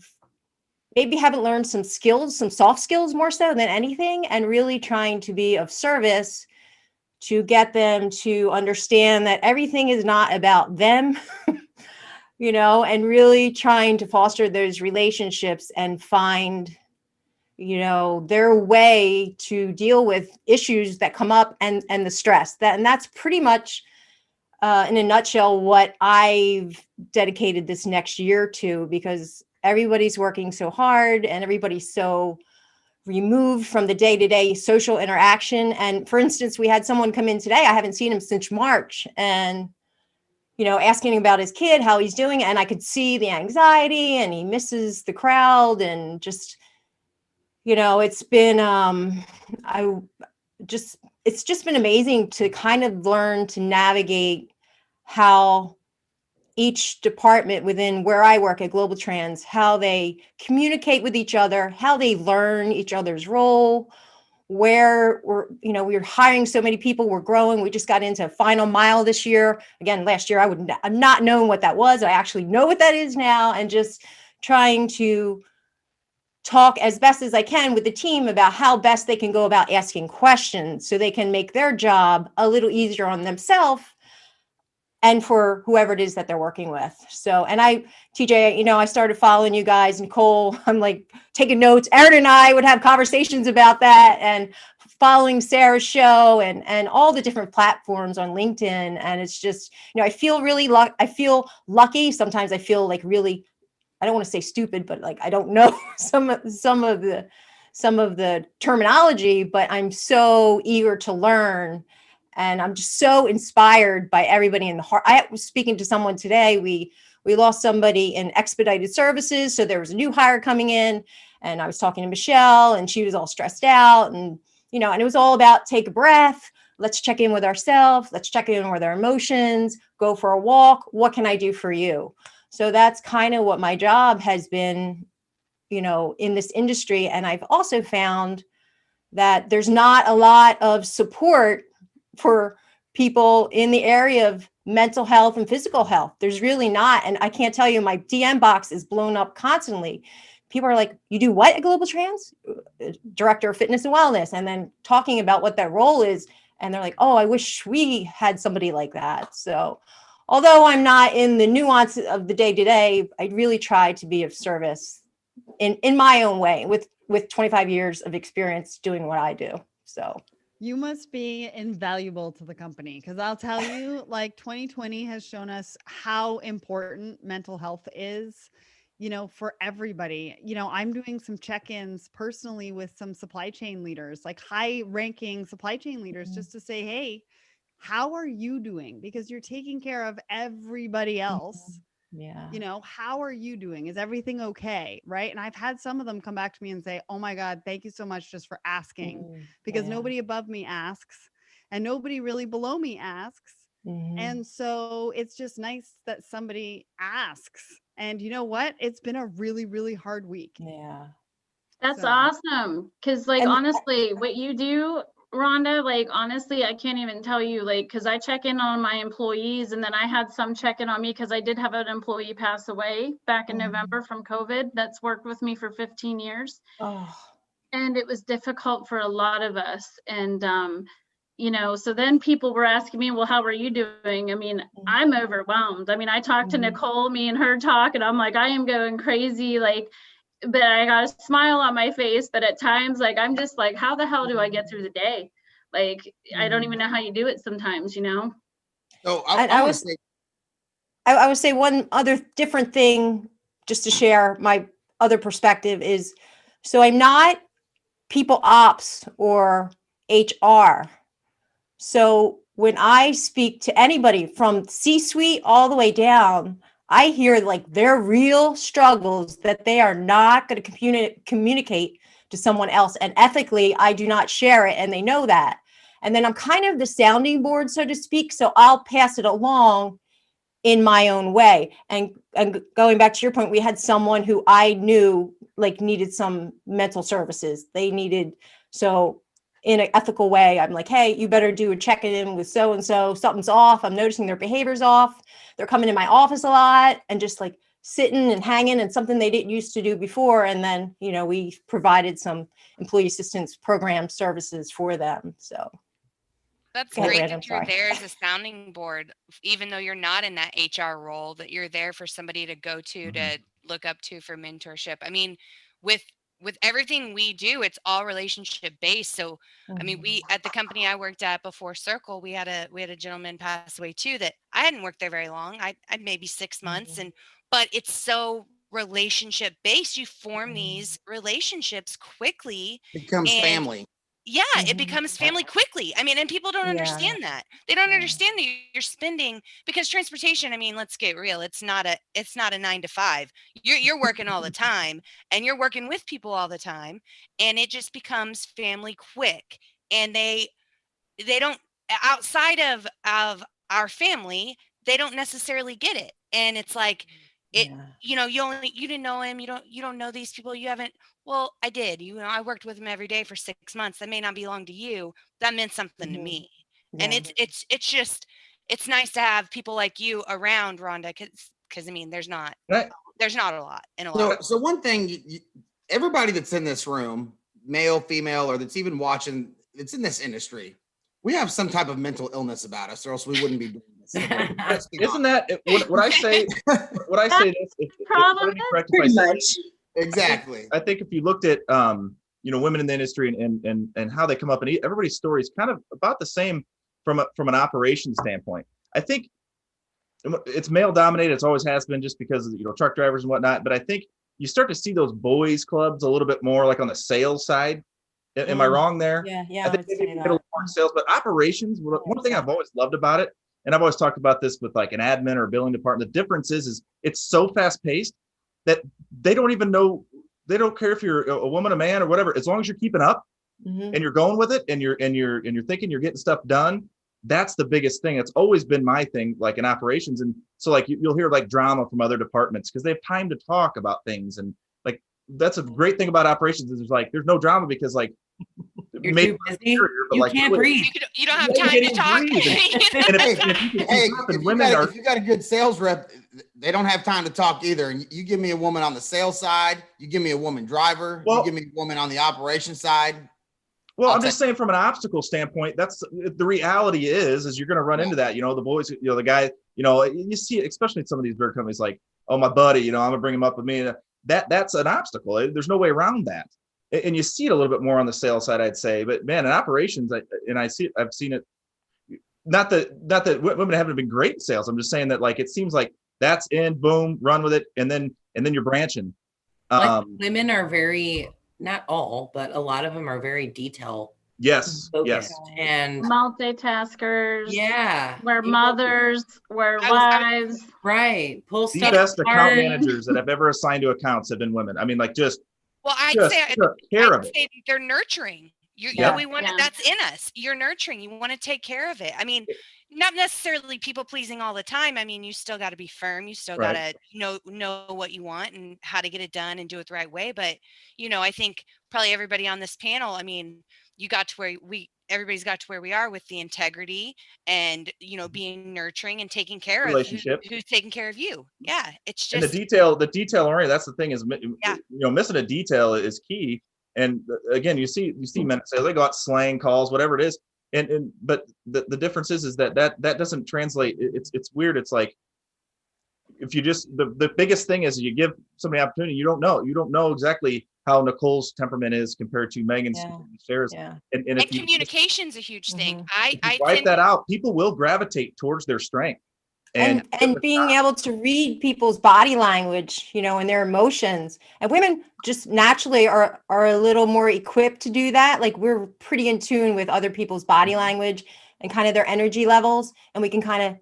maybe haven't learned some skills, some soft skills more so than anything, and really trying to be of service to get them to understand that everything is not about them, you know, and really trying to foster those relationships and find, you know, their way to deal with issues that come up and the stress. And that's pretty much in a nutshell what I've dedicated this next year to, because everybody's working so hard and everybody's so removed from the day-to-day social interaction. And for instance, we had someone come in today, I haven't seen him since March, and you know, asking about his kid, how he's doing, and I could see the anxiety and he misses the crowd, and just, you know, it's been it's just been amazing to kind of learn to navigate how each department within where I work at Global Trans, how they communicate with each other, how they learn each other's role, where we're hiring so many people, we're growing. We just got into final mile this year. Again, last year I'm not knowing what that was. I actually know what that is now, and just trying to talk as best as I can with the team about how best they can go about asking questions so they can make their job a little easier on themselves and for whoever it is that they're working with. So, and TJ, you know, I started following you guys, Nicole, I'm like taking notes. Erin and I would have conversations about that, and following Sarah's show and all the different platforms on LinkedIn. And it's just, you know, I feel really I feel lucky. Sometimes I feel like really, I don't want to say stupid, but like, I don't know some of the terminology, but I'm so eager to learn. And I'm just so inspired by everybody in the heart. I was speaking to someone today. We lost somebody in expedited services. So there was a new hire coming in, and I was talking to Michelle, and she was all stressed out, and, you know, and it was all about take a breath. Let's check in with ourselves. Let's check in with our emotions, go for a walk. What can I do for you? So that's kind of what my job has been, you know, in this industry. And I've also found that there's not a lot of support for people in the area of mental health and physical health. There's really not. And I can't tell you, my DM box is blown up constantly. People are like, you do what at Global Trans? Director of Fitness and Wellness. And then talking about what that role is. And they're like, oh, I wish we had somebody like that. So although I'm not in the nuance of the day-to-day, I really try to be of service in my own way with 25 years of experience doing what I do. So you must be invaluable to the company, because I'll tell you, like 2020 has shown us how important mental health is, you know, for everybody. You know, I'm doing some check-ins personally with some supply chain leaders, like high-ranking supply chain leaders, just to say, hey, how are you doing? Because you're taking care of everybody else. Yeah. You know, how are you doing? Is everything okay? Right. And I've had some of them come back to me and say, oh my God, thank you so much just for asking, because nobody above me asks and nobody really below me asks. And so it's just nice that somebody asks. And you know what? It's been a really, really hard week. Yeah. That's awesome. Cause like, honestly, what you do, Rhonda, like, honestly, I can't even tell you, like, cause I check in on my employees, and then I had some check in on me, cause I did have an employee pass away back in November from COVID that's worked with me for 15 years. And it was difficult for a lot of us. And, you know, so then people were asking me, well, how are you doing? I mean, I'm overwhelmed. I mean, I talked to Nicole, me and her talk, and I'm like, I am going crazy. Like, but I got a smile on my face. But at times, like, I'm just like, how the hell do I get through the day? Like, I don't even know how you do it sometimes, you know? So I would say one other different thing, just to share my other perspective, is so I'm not people ops or HR. So when I speak to anybody from C-suite all the way down, I hear like their real struggles that they are not going to communicate to someone else. And ethically, I do not share it, and they know that. And then I'm kind of the sounding board, so to speak. So I'll pass it along in my own way. And going back to your point, we had someone who I knew like needed some mental services. They needed, so in an ethical way, I'm like, hey, you better do a check-in with so-and-so, something's off. I'm noticing their behavior's off. They're coming in my office a lot and just like sitting and hanging, and something they didn't used to do before. And then, you know, we provided some employee assistance program services for them. So That's Go ahead, great Rand, I'm that you're sorry. there as a sounding board, even though you're not in that HR role, that you're there for somebody to go to look up to for mentorship. I mean, with everything we do, it's all relationship based. So, I mean, we at the company I worked at before Circle, we had a gentleman pass away too that I hadn't worked there very long. I maybe 6 months, but it's so relationship based. You form these relationships quickly. becomes and family. Yeah, it becomes family quickly. I mean, and people don't understand that. They don't understand that you're spending, because transportation, I mean, let's get real. It's not a 9 to 5. You're working all the time, and you're working with people all the time, and it just becomes family quick. And they don't, outside of our family, they don't necessarily get it. And it's like, it, you know, you didn't know him, you don't know these people, you haven't. Well, I did. You know, I worked with him every day for 6 months. That may not belong to you. That meant something to me. And it's just, it's nice to have people like you around, Rhonda, because I mean, there's not a lot in a lot. So one thing, everybody that's in this room, male, female, or that's even watching, that's in this industry, we have some type of mental illness about us, or else we wouldn't be doing this. Isn't that what I say? What I say is, Pretty much. Exactly. I think if you looked at you know, women in the industry and how they come up, and everybody's story is kind of about the same from an operations standpoint. I think it's male dominated. It's always has been, just because of, you know, truck drivers and whatnot. But I think you start to see those boys clubs a little bit more, like on the sales side. Am I wrong there? Yeah. I think maybe a little more in sales, but operations. One thing I've always loved about it, and I've always talked about this with like an admin or a billing department. The difference is it's so fast paced that they don't even know. They don't care if you're a woman, a man, or whatever. As long as you're keeping up and you're going with it, and you're thinking you're getting stuff done. That's the biggest thing. It's always been my thing, like in operations. And so like you'll hear like drama from other departments because they have time to talk about things. And like, that's a great thing about operations is there's no drama, because like, you're too busy. You like, can't breathe. You don't have time to talk. If you got a good sales rep, they don't have time to talk either. And you give me a woman on the sales side, you give me a woman driver, you give me a woman on the operations side. Well, I'm just saying from an obstacle standpoint, that's the reality is you're going to run into that. You know, the boys, you know, the guy, you know, you see it, especially in some of these bigger companies, like, oh, my buddy, you know, I'm gonna bring him up with me. That's an obstacle. There's no way around that. And you see it a little bit more on the sales side, I'd say. But man, in operations, I've seen it. Not that women haven't been great at sales. I'm just saying that like it seems like that's in, boom, run with it, and then you're branching. Like women are very, not all, but a lot of them are very detail. Yes. And multitaskers. Yeah. We're mothers, we're wives. Right. Pull the stuff. best account managers that I've ever assigned to accounts have been women. I mean, like Well, I'd say they're nurturing. We want that's in us. You're nurturing. You want to take care of it. I mean, not necessarily people pleasing all the time. I mean, you still got to be firm. You still got to know what you want and how to get it done and do it the right way. But, you know, I think probably everybody on this panel, I mean, everybody's got to where we are with the integrity and, you know, being nurturing and taking care of who's taking care of you. Yeah. It's just. And the detail oriented, that's the thing is, you know, missing a detail is key. And again, you see men say they go out slang calls, whatever it is. But the difference is that doesn't translate. It's weird. It's like, if you just, the biggest thing is you give somebody opportunity, you don't know exactly how Nicole's temperament is compared to Megan's, Yeah. Sarah's. Yeah. And And if you communication's a huge thing. Mhm. I wipe tend that out, people will gravitate towards their strength. And being able to read people's body language, and their emotions. And women just naturally are a little more equipped to do that. Like we're pretty in tune with other people's body language and kind of their energy levels, and we can kind of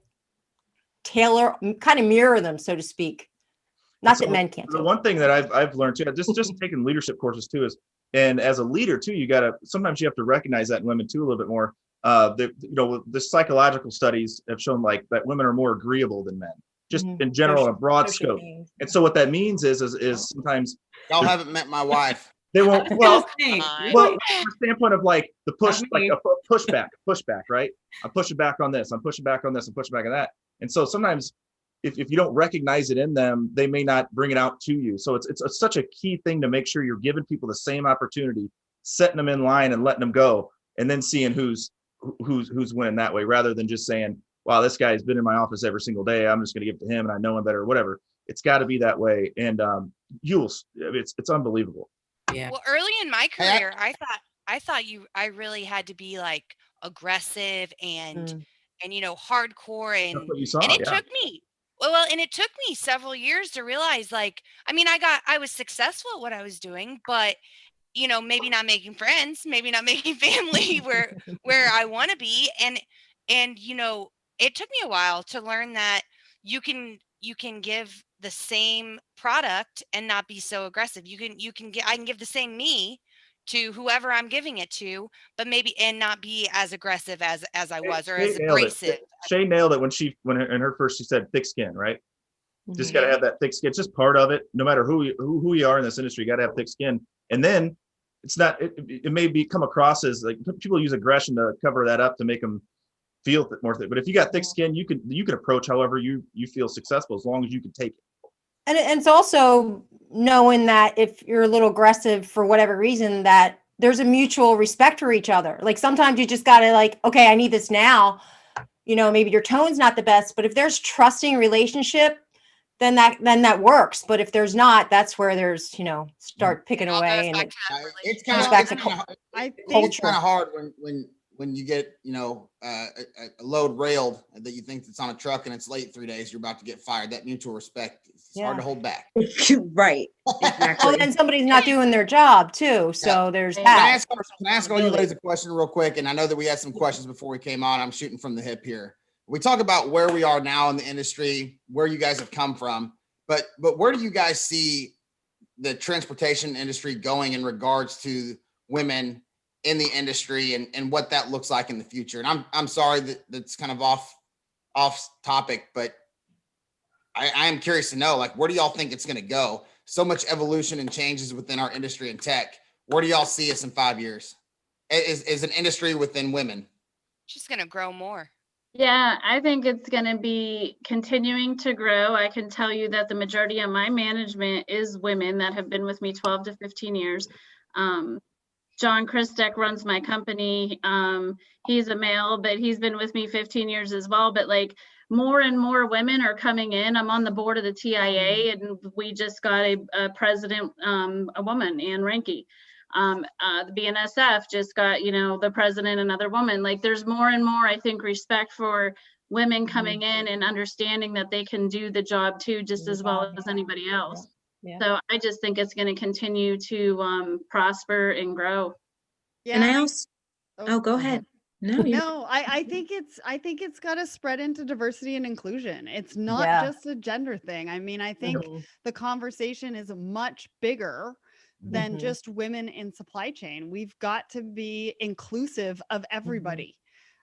kind of mirror them, so to speak. Not that men can't do The it. one thing that I've learned too, just taking leadership courses too, is, and as a leader too, sometimes you have to recognize that in women too a little bit more. The psychological studies have shown like that women are more agreeable than men, just in general, on a broad scope. And so what that means is sometimes Y'all haven't met my wife. they won't. Well, Hey, well, from the standpoint of like the push, Not like me. a pushback, right? I'm pushing back on this. I'm pushing back on this. I'm pushing back on that. And so sometimes, if you don't recognize it in them, they may not bring it out to you. So it's such a key thing to make sure you're giving people the same opportunity, setting them in line and letting them go, and then seeing who's winning that way, rather than just saying, wow, this guy's been in my office every single day, I'm just going to give it to him and I know him better or whatever. It's got to be that way. And it's unbelievable. Yeah. Well, early in my Hey, I- career, I thought I really had to be like aggressive and hardcore, That's and what you saw. and it Yeah. took me and it took me several years to realize, like, I mean, I was successful at what I was doing, but maybe not making friends, maybe not making family where I want to be, and it took me a while to learn that you can give the same product and not be so aggressive. I can give the same me to whoever I'm giving it to, but maybe and not be as aggressive as I was, or as abrasive. Shay nailed it when in her first, she said thick skin, right? Just Mhm. got to have that thick skin. It's just part of it. No matter who you are in this industry, you got to have thick skin. And then it's not, it may come across as like people use aggression to cover that up to make them feel more thick. But if you got thick skin, you can approach however you feel successful, as long as you can take it. And it's also knowing that if you're a little aggressive for whatever reason, that there's a mutual respect for each other. Like sometimes you just got to like, okay, I need this now. Maybe your tone's not the best, but if there's trusting relationship, then that works. But if there's not, that's where there's, start picking All goes away, and back it to that It's relationship. kind comes of back it's to kind of I it's think kind of hard when you get a load railed that you think it's on a truck and it's late 3 days, you're about to get fired. That mutual respect, it's hard Yeah. to hold back. Right. well, Exactly. then somebody's not doing their job too. So there's Can Can I that. ask all you ladies a question real quick? And I know that we had some questions before we came on. I'm shooting from the hip here. We talk about where we are now in the industry, where you guys have come from, but where do you guys see the transportation industry going in regards to women in the industry and what that looks like in the future? And I'm sorry that's kind of off topic, but I am curious to know, like, where do y'all think it's going to go? So much evolution and changes within our industry and tech. Where do y'all see us in 5 years? Is an industry within women? Just gonna grow more. Yeah, I think it's going to be continuing to grow. I can tell you that the majority of my management is women that have been with me 12 to 15 years. John Kristek runs my company. He's a male, but he's been with me 15 years as well. But like more and more women are coming in. I'm on the board of the TIA, and we just got a president, a woman, Ann Ranke. The BNSF just got, the president, another woman. Like there's more and more, I think, respect for women coming in and understanding that they can do the job too, just as well as anybody else. Yeah. So I just think it's going to continue to prosper and grow. Yeah. And I also, oh, go ahead. No, you No, I think it's got to spread into diversity and inclusion. It's not Yeah. just a gender thing. I mean, I think the conversation is much bigger than Mhm. just women in supply chain. We've got to be inclusive of everybody.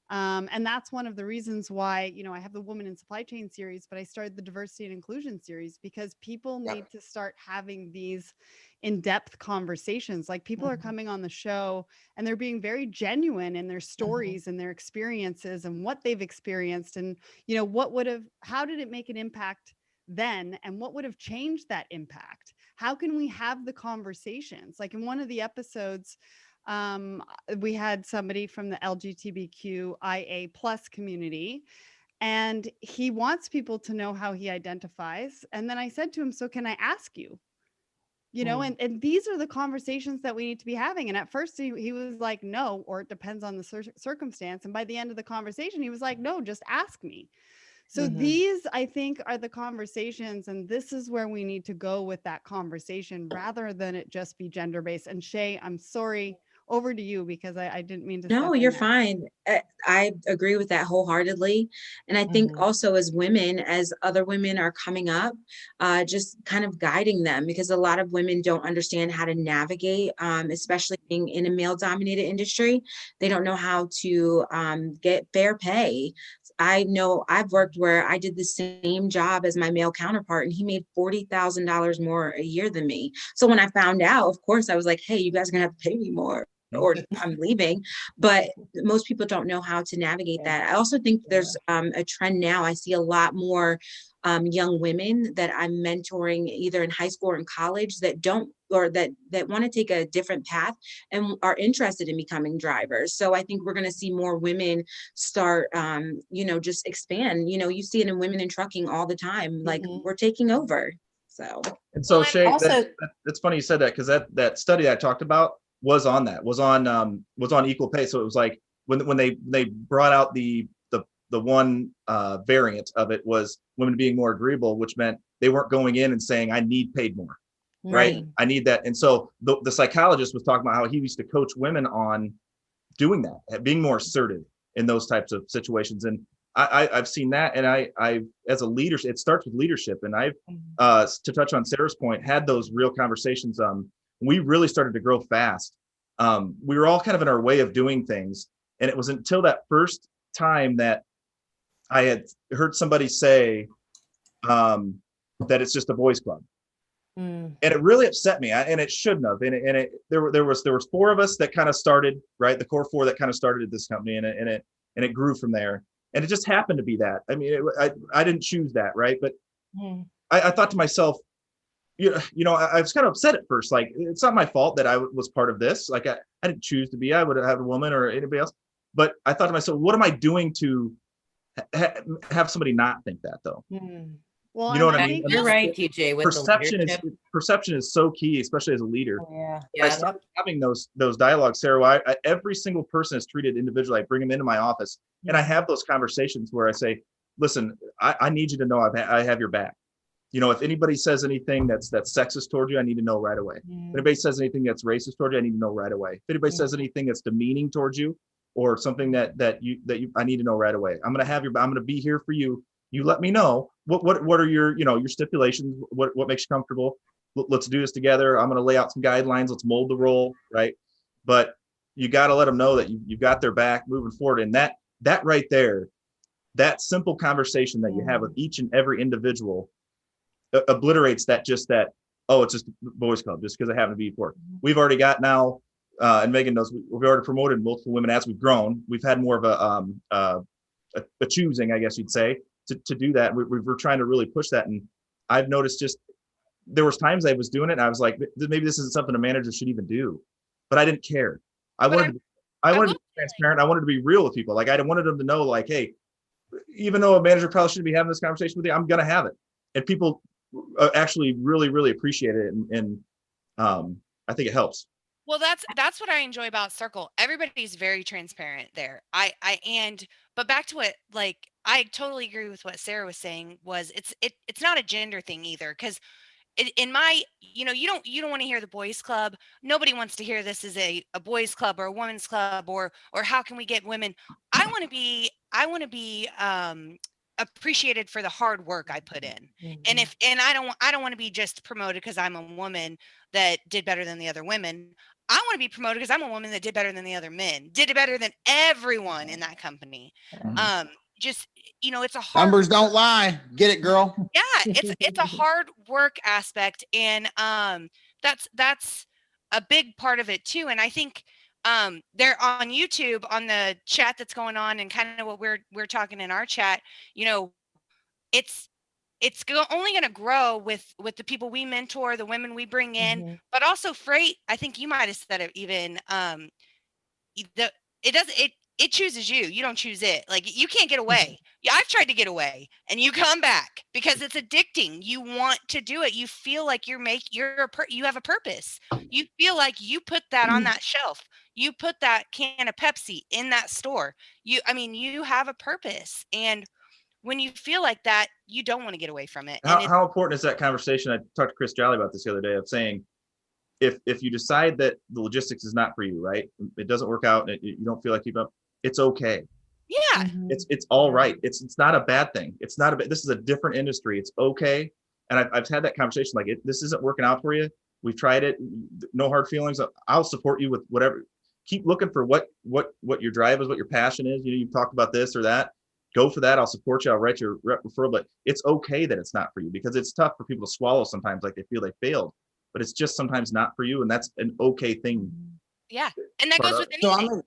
And that's one of the reasons why, I have the Woman in Supply Chain series, but I started the Diversity and Inclusion series because people need to start having these in-depth conversations. Like people are coming on the show and they're being very genuine in their stories and their experiences and what they've experienced and, how did it make an impact then? And what would have changed that impact? How can we have the conversations? Like in one of the episodes, we had somebody from the LGBTQIA plus community, and he wants people to know how he identifies. And then I said to him, so can I ask you, you know, and these are the conversations that we need to be having. And at first he was like, no, or it depends on the circumstance. And by the end of the conversation, he was like, no, just ask me. So these, I think, are the conversations, and this is where we need to go with that conversation rather than it just be gender-based. And Shay, I'm sorry, over to you, because I didn't mean to. No, you're fine. I agree with that wholeheartedly. And I think also as women, as other women are coming up, just kind of guiding them, because a lot of women don't understand how to navigate, especially being in a male dominated industry. They don't know how to get fair pay. I know I've worked where I did the same job as my male counterpart, and he made $40,000 more a year than me. So when I found out, of course, I was like, hey, you guys are gonna have to pay me more, or I'm leaving. But most people don't know how to navigate that. I also think there's a trend now. I see a lot more young women that I'm mentoring either in high school or in college that don't, or that want to take a different path and are interested in becoming drivers. So I think we're going to see more women start, you know, just expand. You know, you see it in women in trucking all the time. Like we're taking over. So. And so Shay, that's funny you said that, because that study I talked about was on equal pay. So it was like when they brought out the one variant of it was women being more agreeable, which meant they weren't going in and saying, I need paid more, right? I need that. And so the psychologist was talking about how he used to coach women on doing that, being more assertive in those types of situations. And I've seen that. And I as a leader, it starts with leadership. And I've, to touch on Sarah's point, had those real conversations. We really started to grow fast. We were all kind of in our way of doing things. And it was until that first time that I had heard somebody say that it's just a boys club. And it really upset me, and it shouldn't have. And there was four of us that kind of started, right? The core four that kind of started at this company, and it grew from there. And it just happened to be that. I mean, I didn't choose that, right? But I thought to myself, you know, I was kind of upset at first. Like, it's not my fault that I was part of this. Like, I didn't choose to be. I would have had a woman or anybody else. But I thought to myself, what am I doing to have somebody not think that, though? Well, you know what I mean? You're right, TJ. With perception is so key, especially as a leader. Yeah. I started having those dialogues, Sarah. Every single person is treated individually. I bring them into my office, and I have those conversations where I say, "Listen, I need you to know I have your back. You know, if anybody says anything that's sexist towards you, I need to know right away. If anybody says anything that's racist towards you, I need to know right away. If anybody says anything that's demeaning towards you, or something that I need to know right away. I'm going to be here for you. You let me know what are your, you know, your stipulations, what makes you comfortable. Let's do this together. I'm going to lay out some guidelines. Let's mold the role, right? But you got to let them know that you've got their back moving forward. And that right there, that simple conversation that you have with each and every individual obliterates that, oh, it's just a boys club just because I happen to be before. We've already got now, and Megan knows, we've already promoted multiple women as we've grown. We've had more of a choosing, I guess you'd say, to do that. We're trying to really push that. And I've noticed just, there was times I was doing it and I was like, maybe this isn't something a manager should even do, but I didn't care. I wanted to be transparent. I wanted to be real with people. Like, I wanted them to know, like, hey, even though a manager probably shouldn't be having this conversation with you, I'm going to have it. And people actually really, really appreciate it. And I think it helps. Well, that's what I enjoy about Circle. Everybody's very transparent there. But back to what, like, I totally agree with what Sarah was saying, was it's not a gender thing either. Cause in my, you know, you don't want to hear the boys club. Nobody wants to hear this as a boys club or a women's club or how can we get women? I want to be appreciated for the hard work I put in. And I don't want to be just promoted because I'm a woman that did better than the other women. I want to be promoted because I'm a woman that did better than the other men, did it better than everyone in that company. Just, you know, it's a hard numbers don't lie. Get it, girl. Yeah, it's a hard work aspect. And that's a big part of it too. And I think they're on YouTube on the chat that's going on and kind of what we're talking in our chat, you know, it's only going to grow with the people we mentor, the women we bring in, but also freight. I think you might have said it even, it chooses you. You don't choose it. Like, you can't get away. Yeah, I've tried to get away and you come back. because it's addicting. You want to do it. You feel like you have a purpose. You feel like you put that on that shelf. You put that can of Pepsi in that store. You have a purpose. And when you feel like that, you don't want to get away from it. How important is that conversation? I talked to Chris Jolly about this the other day, of saying, if you decide that the logistics is not for you, right? It doesn't work out and you don't feel like keep up, it's okay. Yeah. It's all right. It's not a bad thing. It's not this is a different industry. It's okay. And I've had that conversation, like, this isn't working out for you. We've tried it. No hard feelings. I'll support you with whatever. Keep looking for what your drive is, what your passion is. You've talked about this or that. Go for that. I'll support you. I'll write your rep referral, but it's okay that it's not for you, because it's tough for people to swallow sometimes, like they feel they failed, but it's just sometimes not for you. And that's an okay thing. Yeah. And that goes with anything.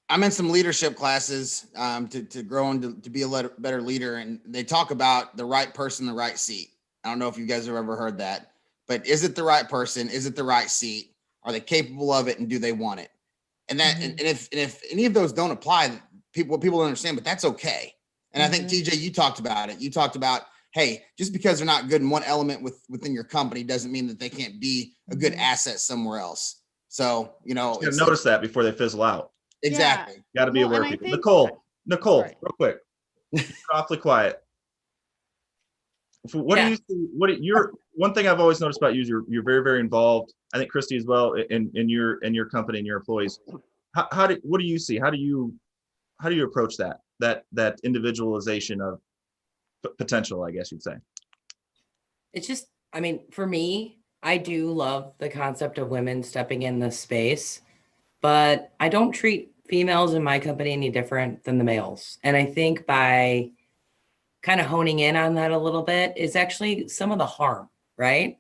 I'm in some leadership classes to grow and to be a better leader. And they talk about the right person, the right seat. I don't know if you guys have ever heard that, but is it the right person? Is it the right seat? Are they capable of it? And do they want it? And that, and if any of those don't apply, people don't understand, but that's okay. And I think TJ, you talked about it. You talked about, hey, just because they're not good in one element within your company doesn't mean that they can't be a good asset somewhere else. So, notice that before they fizzle out. Exactly. You got to be aware of people. Nicole, real quick, awfully quiet. What do you see? One thing I've always noticed about you is you're very, very involved. I think Kristy as well in your company and your employees. What do you see? How do you approach that individualization of potential, I guess you'd say? It's just, for me, I do love the concept of women stepping in this space, but I don't treat females in my company any different than the males. And I think by kind of honing in on that a little bit is actually some of the harm, right?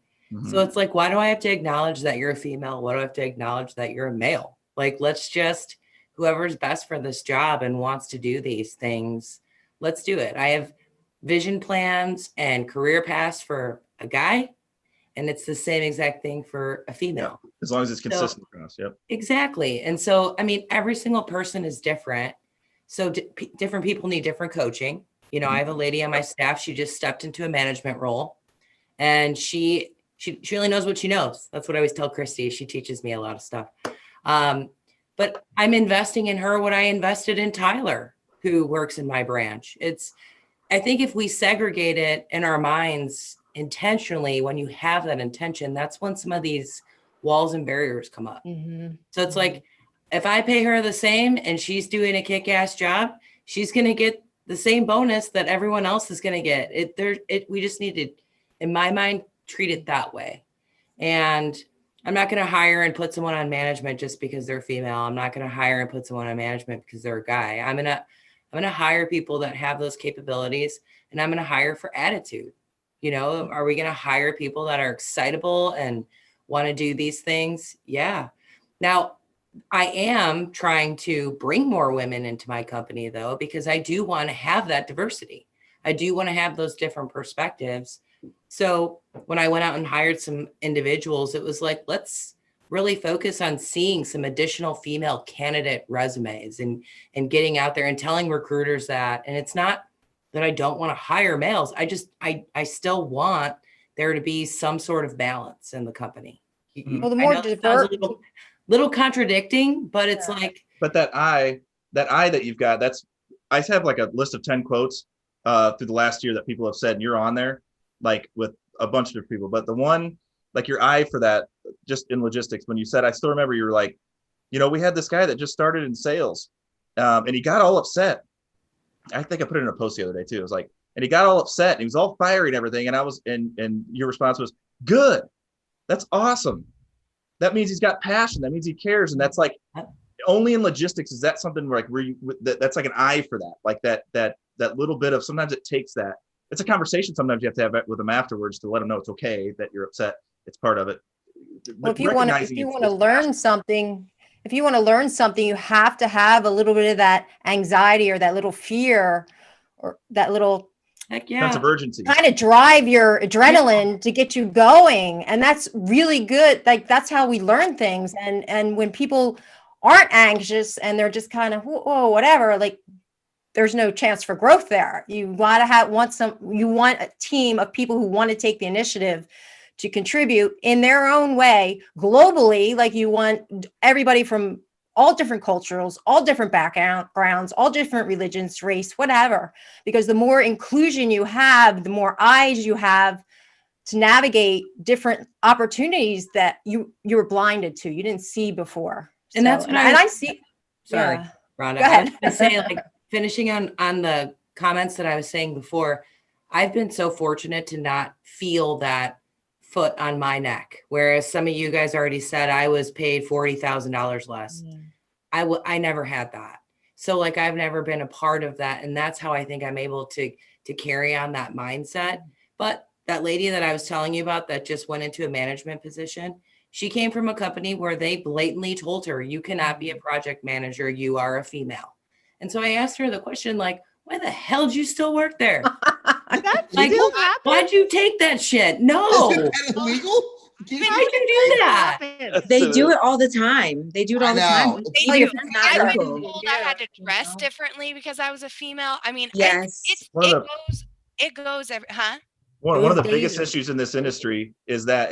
So it's like, why do I have to acknowledge that you're a female? Why do I have to acknowledge that you're a male? Like, let's just, whoever's best for this job and wants to do these things, let's do it. I have vision plans and career paths for a guy, and it's the same exact thing for a female. Yeah, as long as it's consistent across. Yep. Exactly. And so, every single person is different. So different people need different coaching. I have a lady on my staff. She just stepped into a management role, and she really knows what she knows. That's what I always tell Christy. She teaches me a lot of stuff. But I'm investing in her what I invested in Tyler, who works in my branch. I think if we segregate it in our minds intentionally, when you have that intention, that's when some of these walls and barriers come up. So it's like, if I pay her the same and she's doing a kick-ass job, she's going to get the same bonus that everyone else is going to get. We just need to, in my mind, treat it that way. And I'm not going to hire and put someone on management just because they're female. I'm not going to hire and put someone on management because they're a guy. I'm going to hire people that have those capabilities, and I'm going to hire for attitude. Are we going to hire people that are excitable and want to do these things? Yeah. Now, I am trying to bring more women into my company, though, because I do want to have that diversity. I do want to have those different perspectives. So when I went out and hired some individuals, it was like, let's really focus on seeing some additional female candidate resumes and getting out there and telling recruiters that. And it's not that I don't want to hire males. I still want there to be some sort of balance in the company. Well, the more diverse, little contradicting, but it's like. But that eye that you've got, I have like a list of 10 quotes through the last year that people have said, and you're on there, like with a bunch of different people. But the one, like your eye for that, just in logistics, when you said, I still remember you were like, we had this guy that just started in sales and he got all upset. I think I put it in a post the other day too. It was like, and he got all upset and he was all fiery and everything. And and your response was, good. That's awesome. That means he's got passion. That means he cares. And that's like, only in logistics is that something like that's like an eye for that, like that little bit of, sometimes it takes that. It's a conversation sometimes you have to have with them afterwards to let them know it's okay that you're upset. It's part of it. Well, if you want to learn something, you have to have a little bit of that anxiety or that little fear or that little sense of urgency, kind of drive your adrenaline to get you going. And that's really good. Like, that's how we learn things. And when people aren't anxious and they're just kind of, whoa, whatever, like, there's no chance for growth there. You want a team of people who want to take the initiative to contribute in their own way globally. Like you want everybody from all different cultures, all different backgrounds, all different religions, race, whatever, because the more inclusion you have, the more eyes you have to navigate different opportunities that you were blinded to, you didn't see before. And that's what I see. Sorry, Yeah. Rhonda. Go ahead. I was gonna say, like, finishing on the comments that I was saying before, I've been so fortunate to not feel that foot on my neck. Whereas some of you guys already said I was paid $40,000 less. I never had that. So like, I've never been a part of that. And that's how I think I'm able to carry on that mindset. But that lady that I was telling you about that just went into a management position, she came from a company where they blatantly told her, you cannot be a project manager. You are a female. And so I asked her the question, like, why the hell did you still work there? Like, why'd you take that shit? No. Isn't that illegal? Why'd you do that? They do it all the time. They do it all the time. They Even do. if it's not I've been legal. told I had to dress differently because I was a female. I mean, Yes. it goes every, huh? One of the biggest issues in this industry is that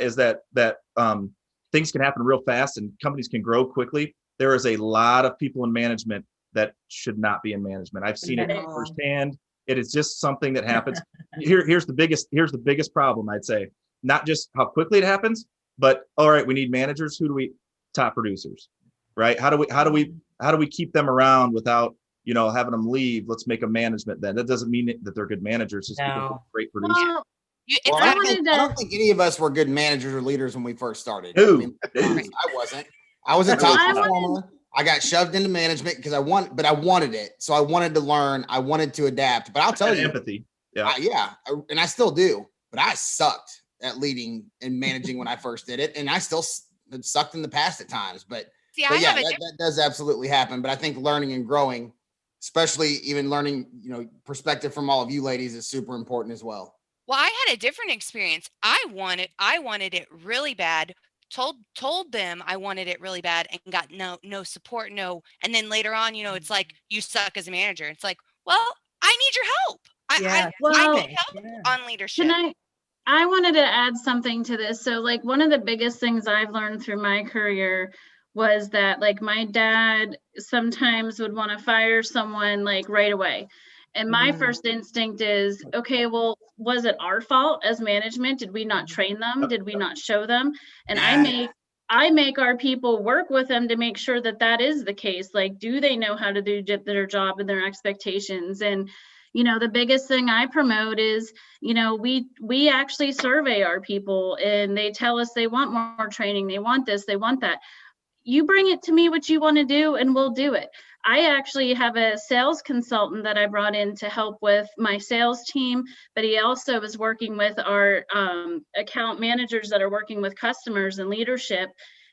things can happen real fast and companies can grow quickly. There is a lot of people in management that should not be in management. I've seen it firsthand. It is just something that happens. Here's the biggest problem, I'd say. Not just how quickly it happens, but all right, we need managers. Who do we? Top producers, right? How do we keep them around without, having them leave? Let's make them management then. That doesn't mean that they're good managers, just because they're great producers. Well, I don't think any of us were good managers or leaders when we first started. Who? I wasn't. I was a top performer. I got shoved into management because I wanted it. So I wanted to learn. I wanted to adapt. But I'll tell you, empathy. And I still do. But I sucked at leading and managing when I first did it, and I still sucked in the past at times. But that does absolutely happen. But I think learning and growing, especially even learning, perspective from all of you ladies, is super important as well. Well, I had a different experience. I wanted it really bad. Told them I wanted it really bad and got no support, and then later on, it's like, you suck as a manager. It's like, well, I need your help. I need help on leadership. I wanted to add something to this. So like, one of the biggest things I've learned through my career was that, like, my dad sometimes would want to fire someone like right away. And my first instinct is, okay, well, was it our fault as management? Did we not train them? Did we not show them? And I make our people work with them to make sure that is the case. Like, do they know how to do their job and their expectations? And, the biggest thing I promote is, we actually survey our people, and they tell us they want more training. They want this, they want that. You bring it to me what you want to do, and we'll do it. I actually have a sales consultant that I brought in to help with my sales team, but he also is working with our account managers that are working with customers and leadership.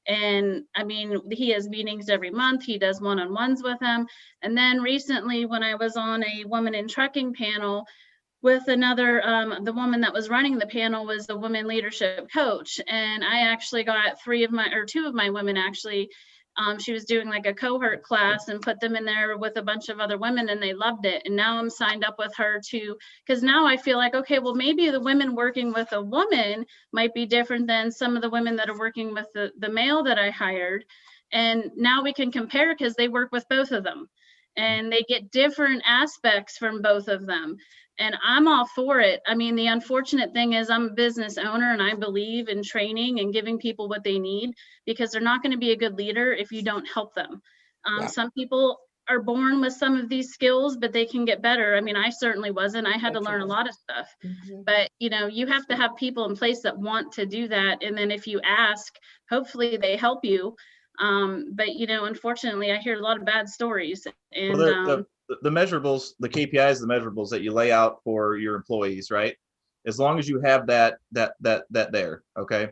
And I mean, he has meetings every month. He does one-on-ones with them. And then recently, when I was on a woman in trucking panel with another, the woman that was running the panel was the woman leadership coach. And I actually got two of my women actually. She was doing like a cohort class and put them in there with a bunch of other women, and they loved it. And now I'm signed up with her too, because now I feel like, okay, well, maybe the women working with a woman might be different than some of the women that are working with the male that I hired. And now we can compare, because they work with both of them and they get different aspects from both of them. And I'm all for it. I mean, the unfortunate thing is I'm a business owner, and I believe in training and giving people what they need, because they're not going to be a good leader if you don't help them. Some people are born with some of these skills, but they can get better. I mean, I certainly wasn't. I had to learn a lot of stuff. But, you have to have people in place that want to do that. And then if you ask, hopefully they help you. But, unfortunately, I hear a lot of bad stories. And the measurables, the KPIs, the measurables that you lay out for your employees, right? As long as you have that there, okay.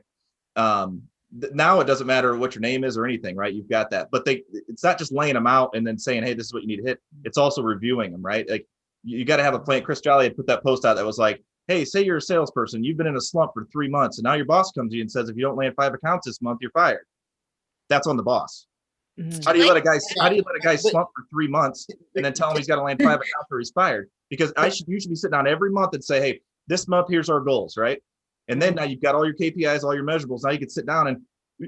Now it doesn't matter what your name is or anything, right? You've got that, but it's not just laying them out and then saying, hey, this is what you need to hit. It's also reviewing them, right? Like, you got to have a plan. Chris Jolly had put that post out that was like, hey, say you're a salesperson, you've been in a slump for 3 months, and now your boss comes to you and says, if you don't land 5 accounts this month, you're fired. That's on the boss. How do you let a guy slump for 3 months and then tell him he's got to land 5 accounts or he's fired? Because you should be sitting down every month and say, hey, this month, here's our goals, right? And then now you've got all your KPIs, all your measurables. Now you can sit down, and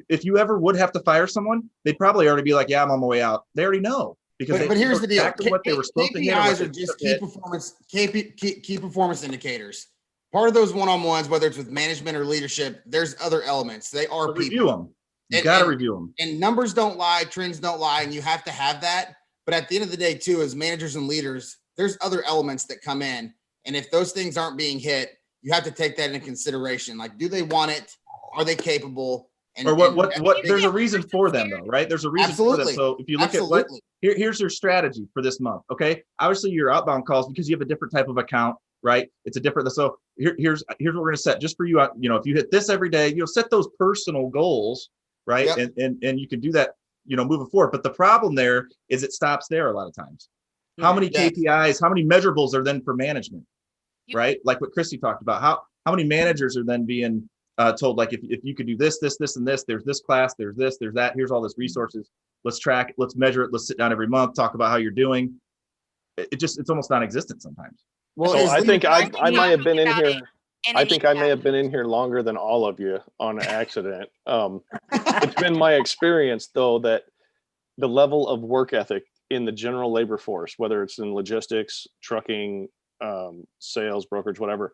if you ever would have to fire someone, they'd probably already be like, yeah, I'm on my way out. They already know. Because but here's the deal. Exactly what they were supposed to hit. KPIs are just key performance indicators. Part of those one-on-ones, whether it's with management or leadership, there's other elements. They are people. Review them. You got to review them. And numbers don't lie, trends don't lie, and you have to have that. But at the end of the day, too, as managers and leaders, there's other elements that come in. And if those things aren't being hit, you have to take that into consideration. Like, do they want it? Are they capable? And, or what there's a reason for them, though, right? There's a reason for them. So if you look at here's your strategy for this month, okay? Obviously, your outbound calls, because you have a different type of account, right? It's a different, so here's what we're going to set just for you. If you hit this every day, set those personal goals, right? Yep. And you can do that, moving forward. But the problem there is it stops there a lot of times. How many KPIs, how many measurables are then for management, right? Like what Kristy talked about. How many managers are then being told, like, if you could do this, this, and this, there's this class, there's this, there's that, here's all this resources. Let's track it, let's measure it, let's sit down every month, talk about how you're doing. It's almost non-existent sometimes. Well, so I think I might have been in here. I think I may have been in here longer than all of you on accident. It's been my experience, though, that the level of work ethic in the general labor force, whether it's in logistics, trucking, sales, brokerage, whatever,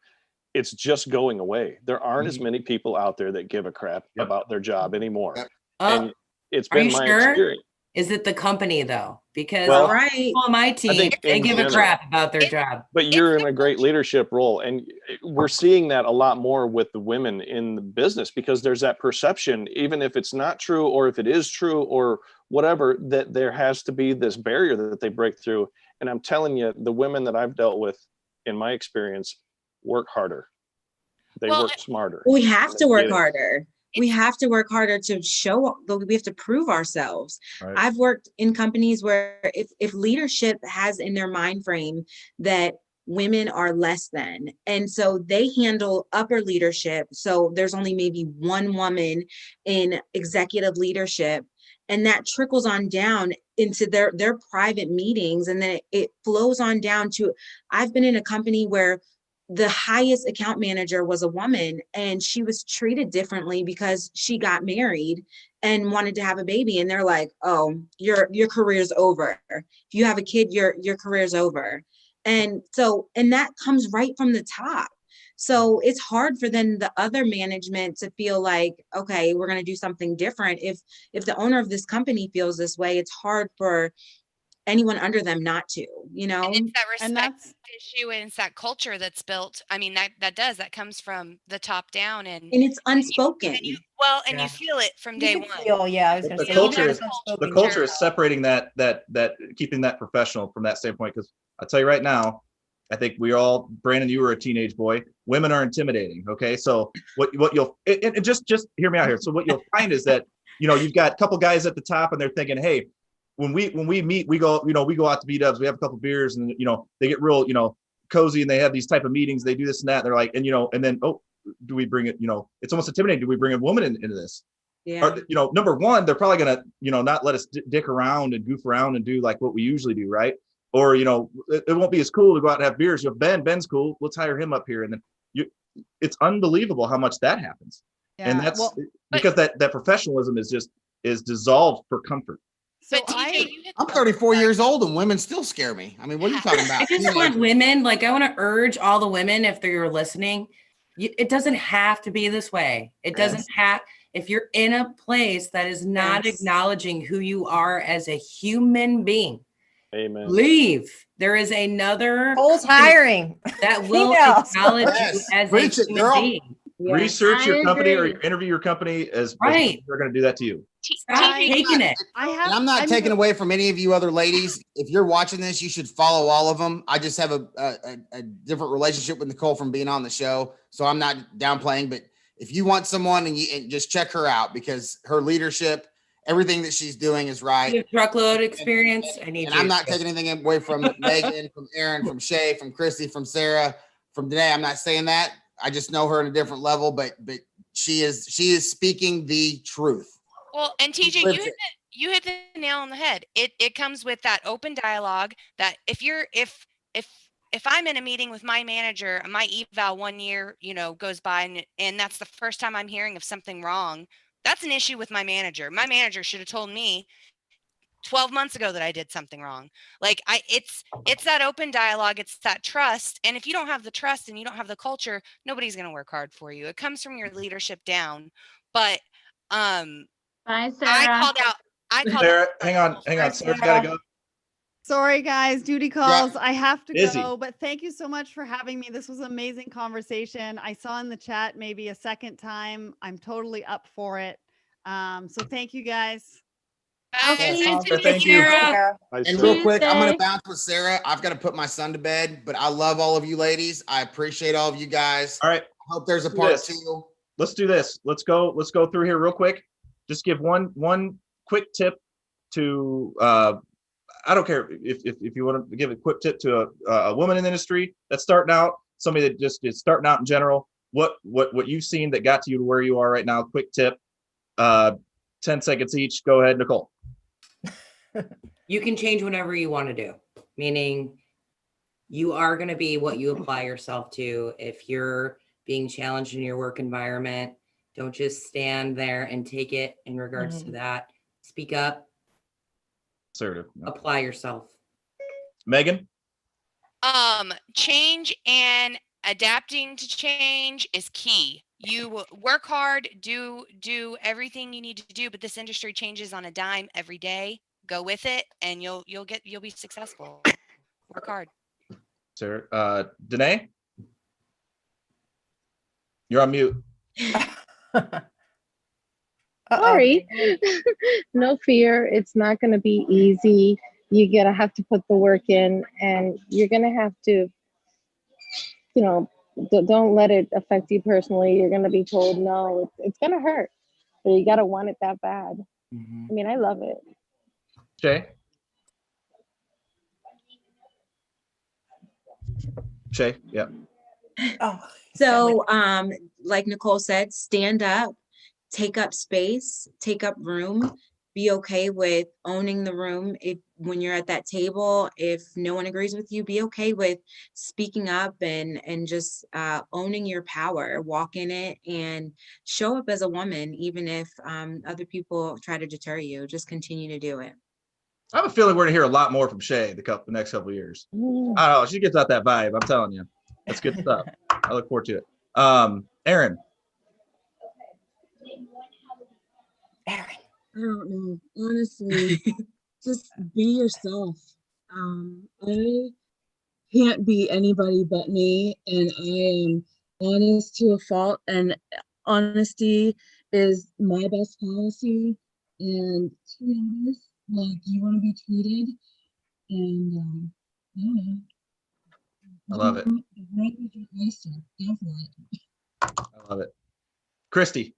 it's just going away. There aren't as many people out there that give a crap about their job anymore. And it's been my experience. Is it the company, though? Because right. on my team, they give a crap about their job. But you're in a great leadership role. And we're seeing that a lot more with the women in the business, because there's that perception, even if it's not true, or if it is true, or whatever, that there has to be this barrier that they break through. And I'm telling you, the women that I've dealt with, in my experience, work harder. They work smarter. We have to work harder. We have to work harder to show, we have to prove ourselves. Right. I've worked in companies where if leadership has in their mind frame that women are less than, and so they handle upper leadership. So there's only maybe one woman in executive leadership, and that trickles on down into their private meetings. And then it flows on down to, I've been in a company where the highest account manager was a woman, and she was treated differently because she got married and wanted to have a baby. And they're like, oh, your career's over. If you have a kid, your career's over. And that comes right from the top. So it's hard for then the other management to feel like, okay, we're going to do something different. If the owner of this company feels this way, it's hard for anyone under them not to, And it's that respect issue, and it's that culture that's built. I mean, that comes from the top down, and it's unspoken. You feel it from day one. The culture is separating that keeping that professional from that standpoint. Because I'll tell you right now, I think Brandon, you were a teenage boy. Women are intimidating. Okay, so what you'll and just hear me out here. So what you'll find is that you've got a couple guys at the top, and they're thinking, hey, when we meet, we go out to B-dubs, we have a couple beers, and they get real cozy, and they have these type of meetings, they do this and that, and they're like, and then do we bring it, it's almost intimidating, do we bring a woman into this? Yeah. Or, number one, they're probably gonna not let us dick around and goof around and do like what we usually do, right? Or it won't be as cool to go out and have beers. Ben's cool, let's hire him up here. And then it's unbelievable how much that happens. Yeah. And that's because that professionalism is dissolved for comfort. So I'm 34 years old and women still scare me. I mean, what are you talking about? I just want women, I want to urge all the women, if they're listening, it doesn't have to be this way. It doesn't have, if you're in a place that is not acknowledging who you are as a human being, amen, leave. There is another Cole's hiring that will acknowledge you as a human being. Yeah. Research your company or interview your company as they're going to do that to you. Stop taking it. I'm not taking away from any of you other ladies. If you're watching this, you should follow all of them. I just have a different relationship with Nicole from being on the show, so I'm not downplaying. But if you want someone, and just check her out, because her leadership, everything that she's doing is right. You have truckload experience. I'm not taking anything away from Megan, from Erin, from Shay, from Christy, from Sarah, from Danay. I'm not saying that. I just know her at a different level, but she is speaking the truth. Well, and TJ, you hit the nail on the head. It comes with that open dialogue that if I'm in a meeting with my manager, my eval 1 year, goes by and that's the first time I'm hearing of something wrong, that's an issue with my manager. My manager should have told me 12 months ago that I did something wrong. Like it's that open dialogue, it's that trust. And if you don't have the trust and you don't have the culture, nobody's going to work hard for you. It comes from your leadership down. But Bye, Sarah. I called Sarah, out hang on. Sarah's gotta go. Sorry, guys, duty calls. Yeah. I have to Busy. go, but thank you so much for having me. This was an amazing conversation. I saw in the chat maybe a second time. I'm totally up for it. So thank you guys. I'll Bye. see you Sarah, thank you. Sarah. And real quick, I'm gonna Tuesday. bounce with Sarah. I've got to put my son to bed, but I love all of you ladies. I appreciate all of you guys. All right, Hope there's a do part this. 2. let's do this. Let's go through here real quick. Just give one quick tip to I don't care if you want to give a quick tip to a woman in the industry that's starting out, somebody that just is starting out in general. What you've seen that got to you to where you are right now. Quick tip, 10 seconds each. Go ahead, Nicole. You can change whatever you want to do, meaning you are going to be what you apply yourself to. If you're being challenged in your work environment, don't just stand there and take it in regards to that. Speak up, Assertive. No. apply yourself. Megan? Change and adapting to change is key. You work hard, do everything you need to do, but this industry changes on a dime every day. Go with it and you'll be successful. Work hard. Sarah, Danae? You're on mute. Sorry. No fear. It's not going to be easy. You're going to have to put the work in, and you're going to have to, don't let it affect you personally. You're going to be told, no, it's going to hurt, but you got to want it that bad. I mean, I love it. Shay? Shay, yeah. So, like Nicole said, stand up, take up space, take up room, be okay with owning the room. When you're at that table, if no one agrees with you, be okay with speaking up and just owning your power, walk in it and show up as a woman, even if other people try to deter you, just continue to do it. I have a feeling we're gonna hear a lot more from Shay the next couple of years. I don't know. She gets out that vibe. I'm telling you, that's good stuff. I look forward to it. Erin. I don't know. Honestly, just be yourself. I can't be anybody but me, and I am honest to a fault, and honesty is my best policy. And treat others like you want to be treated. And I don't know. I love it. I love it. Christy.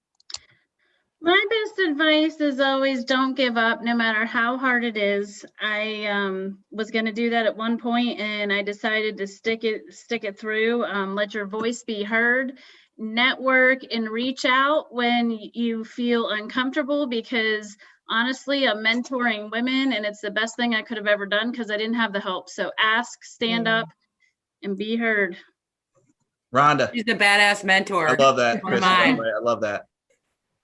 My best advice is always don't give up, no matter how hard it is. I was going to do that at one point, and I decided to stick it through. Let your voice be heard, network, and reach out when you feel uncomfortable, because honestly, I'm mentoring women, and it's the best thing I could have ever done because I didn't have the help. So ask, stand up, and be heard. Rhonda. She's a badass mentor. I love that, One of Christy. mine. I love that.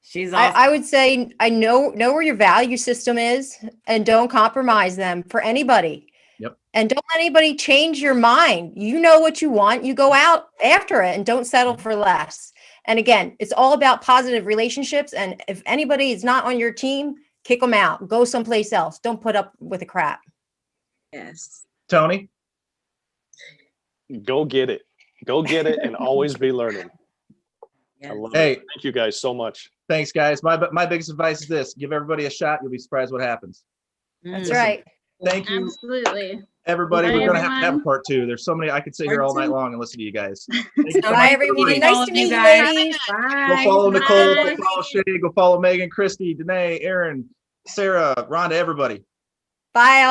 She's awesome. I would say I know where your value system is and don't compromise them for anybody. Yep. And don't let anybody change your mind. You know what you want. You go out after it and don't settle for less. And again, it's all about positive relationships. And if anybody is not on your team, kick them out. Go someplace else. Don't put up with the crap. Yes. Tony. Go get it. Go get it and always be learning. Yes. I love Hey. it. Thank you guys so much. Thanks, guys. My biggest advice is this: give everybody a shot. You'll be surprised what happens. That's Listen, right. Thank you, Absolutely. everybody. Bye, We're gonna have everyone. a part 2. There's so many. I could sit here all night long and listen to you guys. Thank you so Bye, much, everyone. everybody. Nice to meet you, ladies. Go Bye. follow Nicole. Bye. Go follow Shay. Go follow Megan, Christy, Danae, Erin, Sarah, Rhonda, everybody. Bye.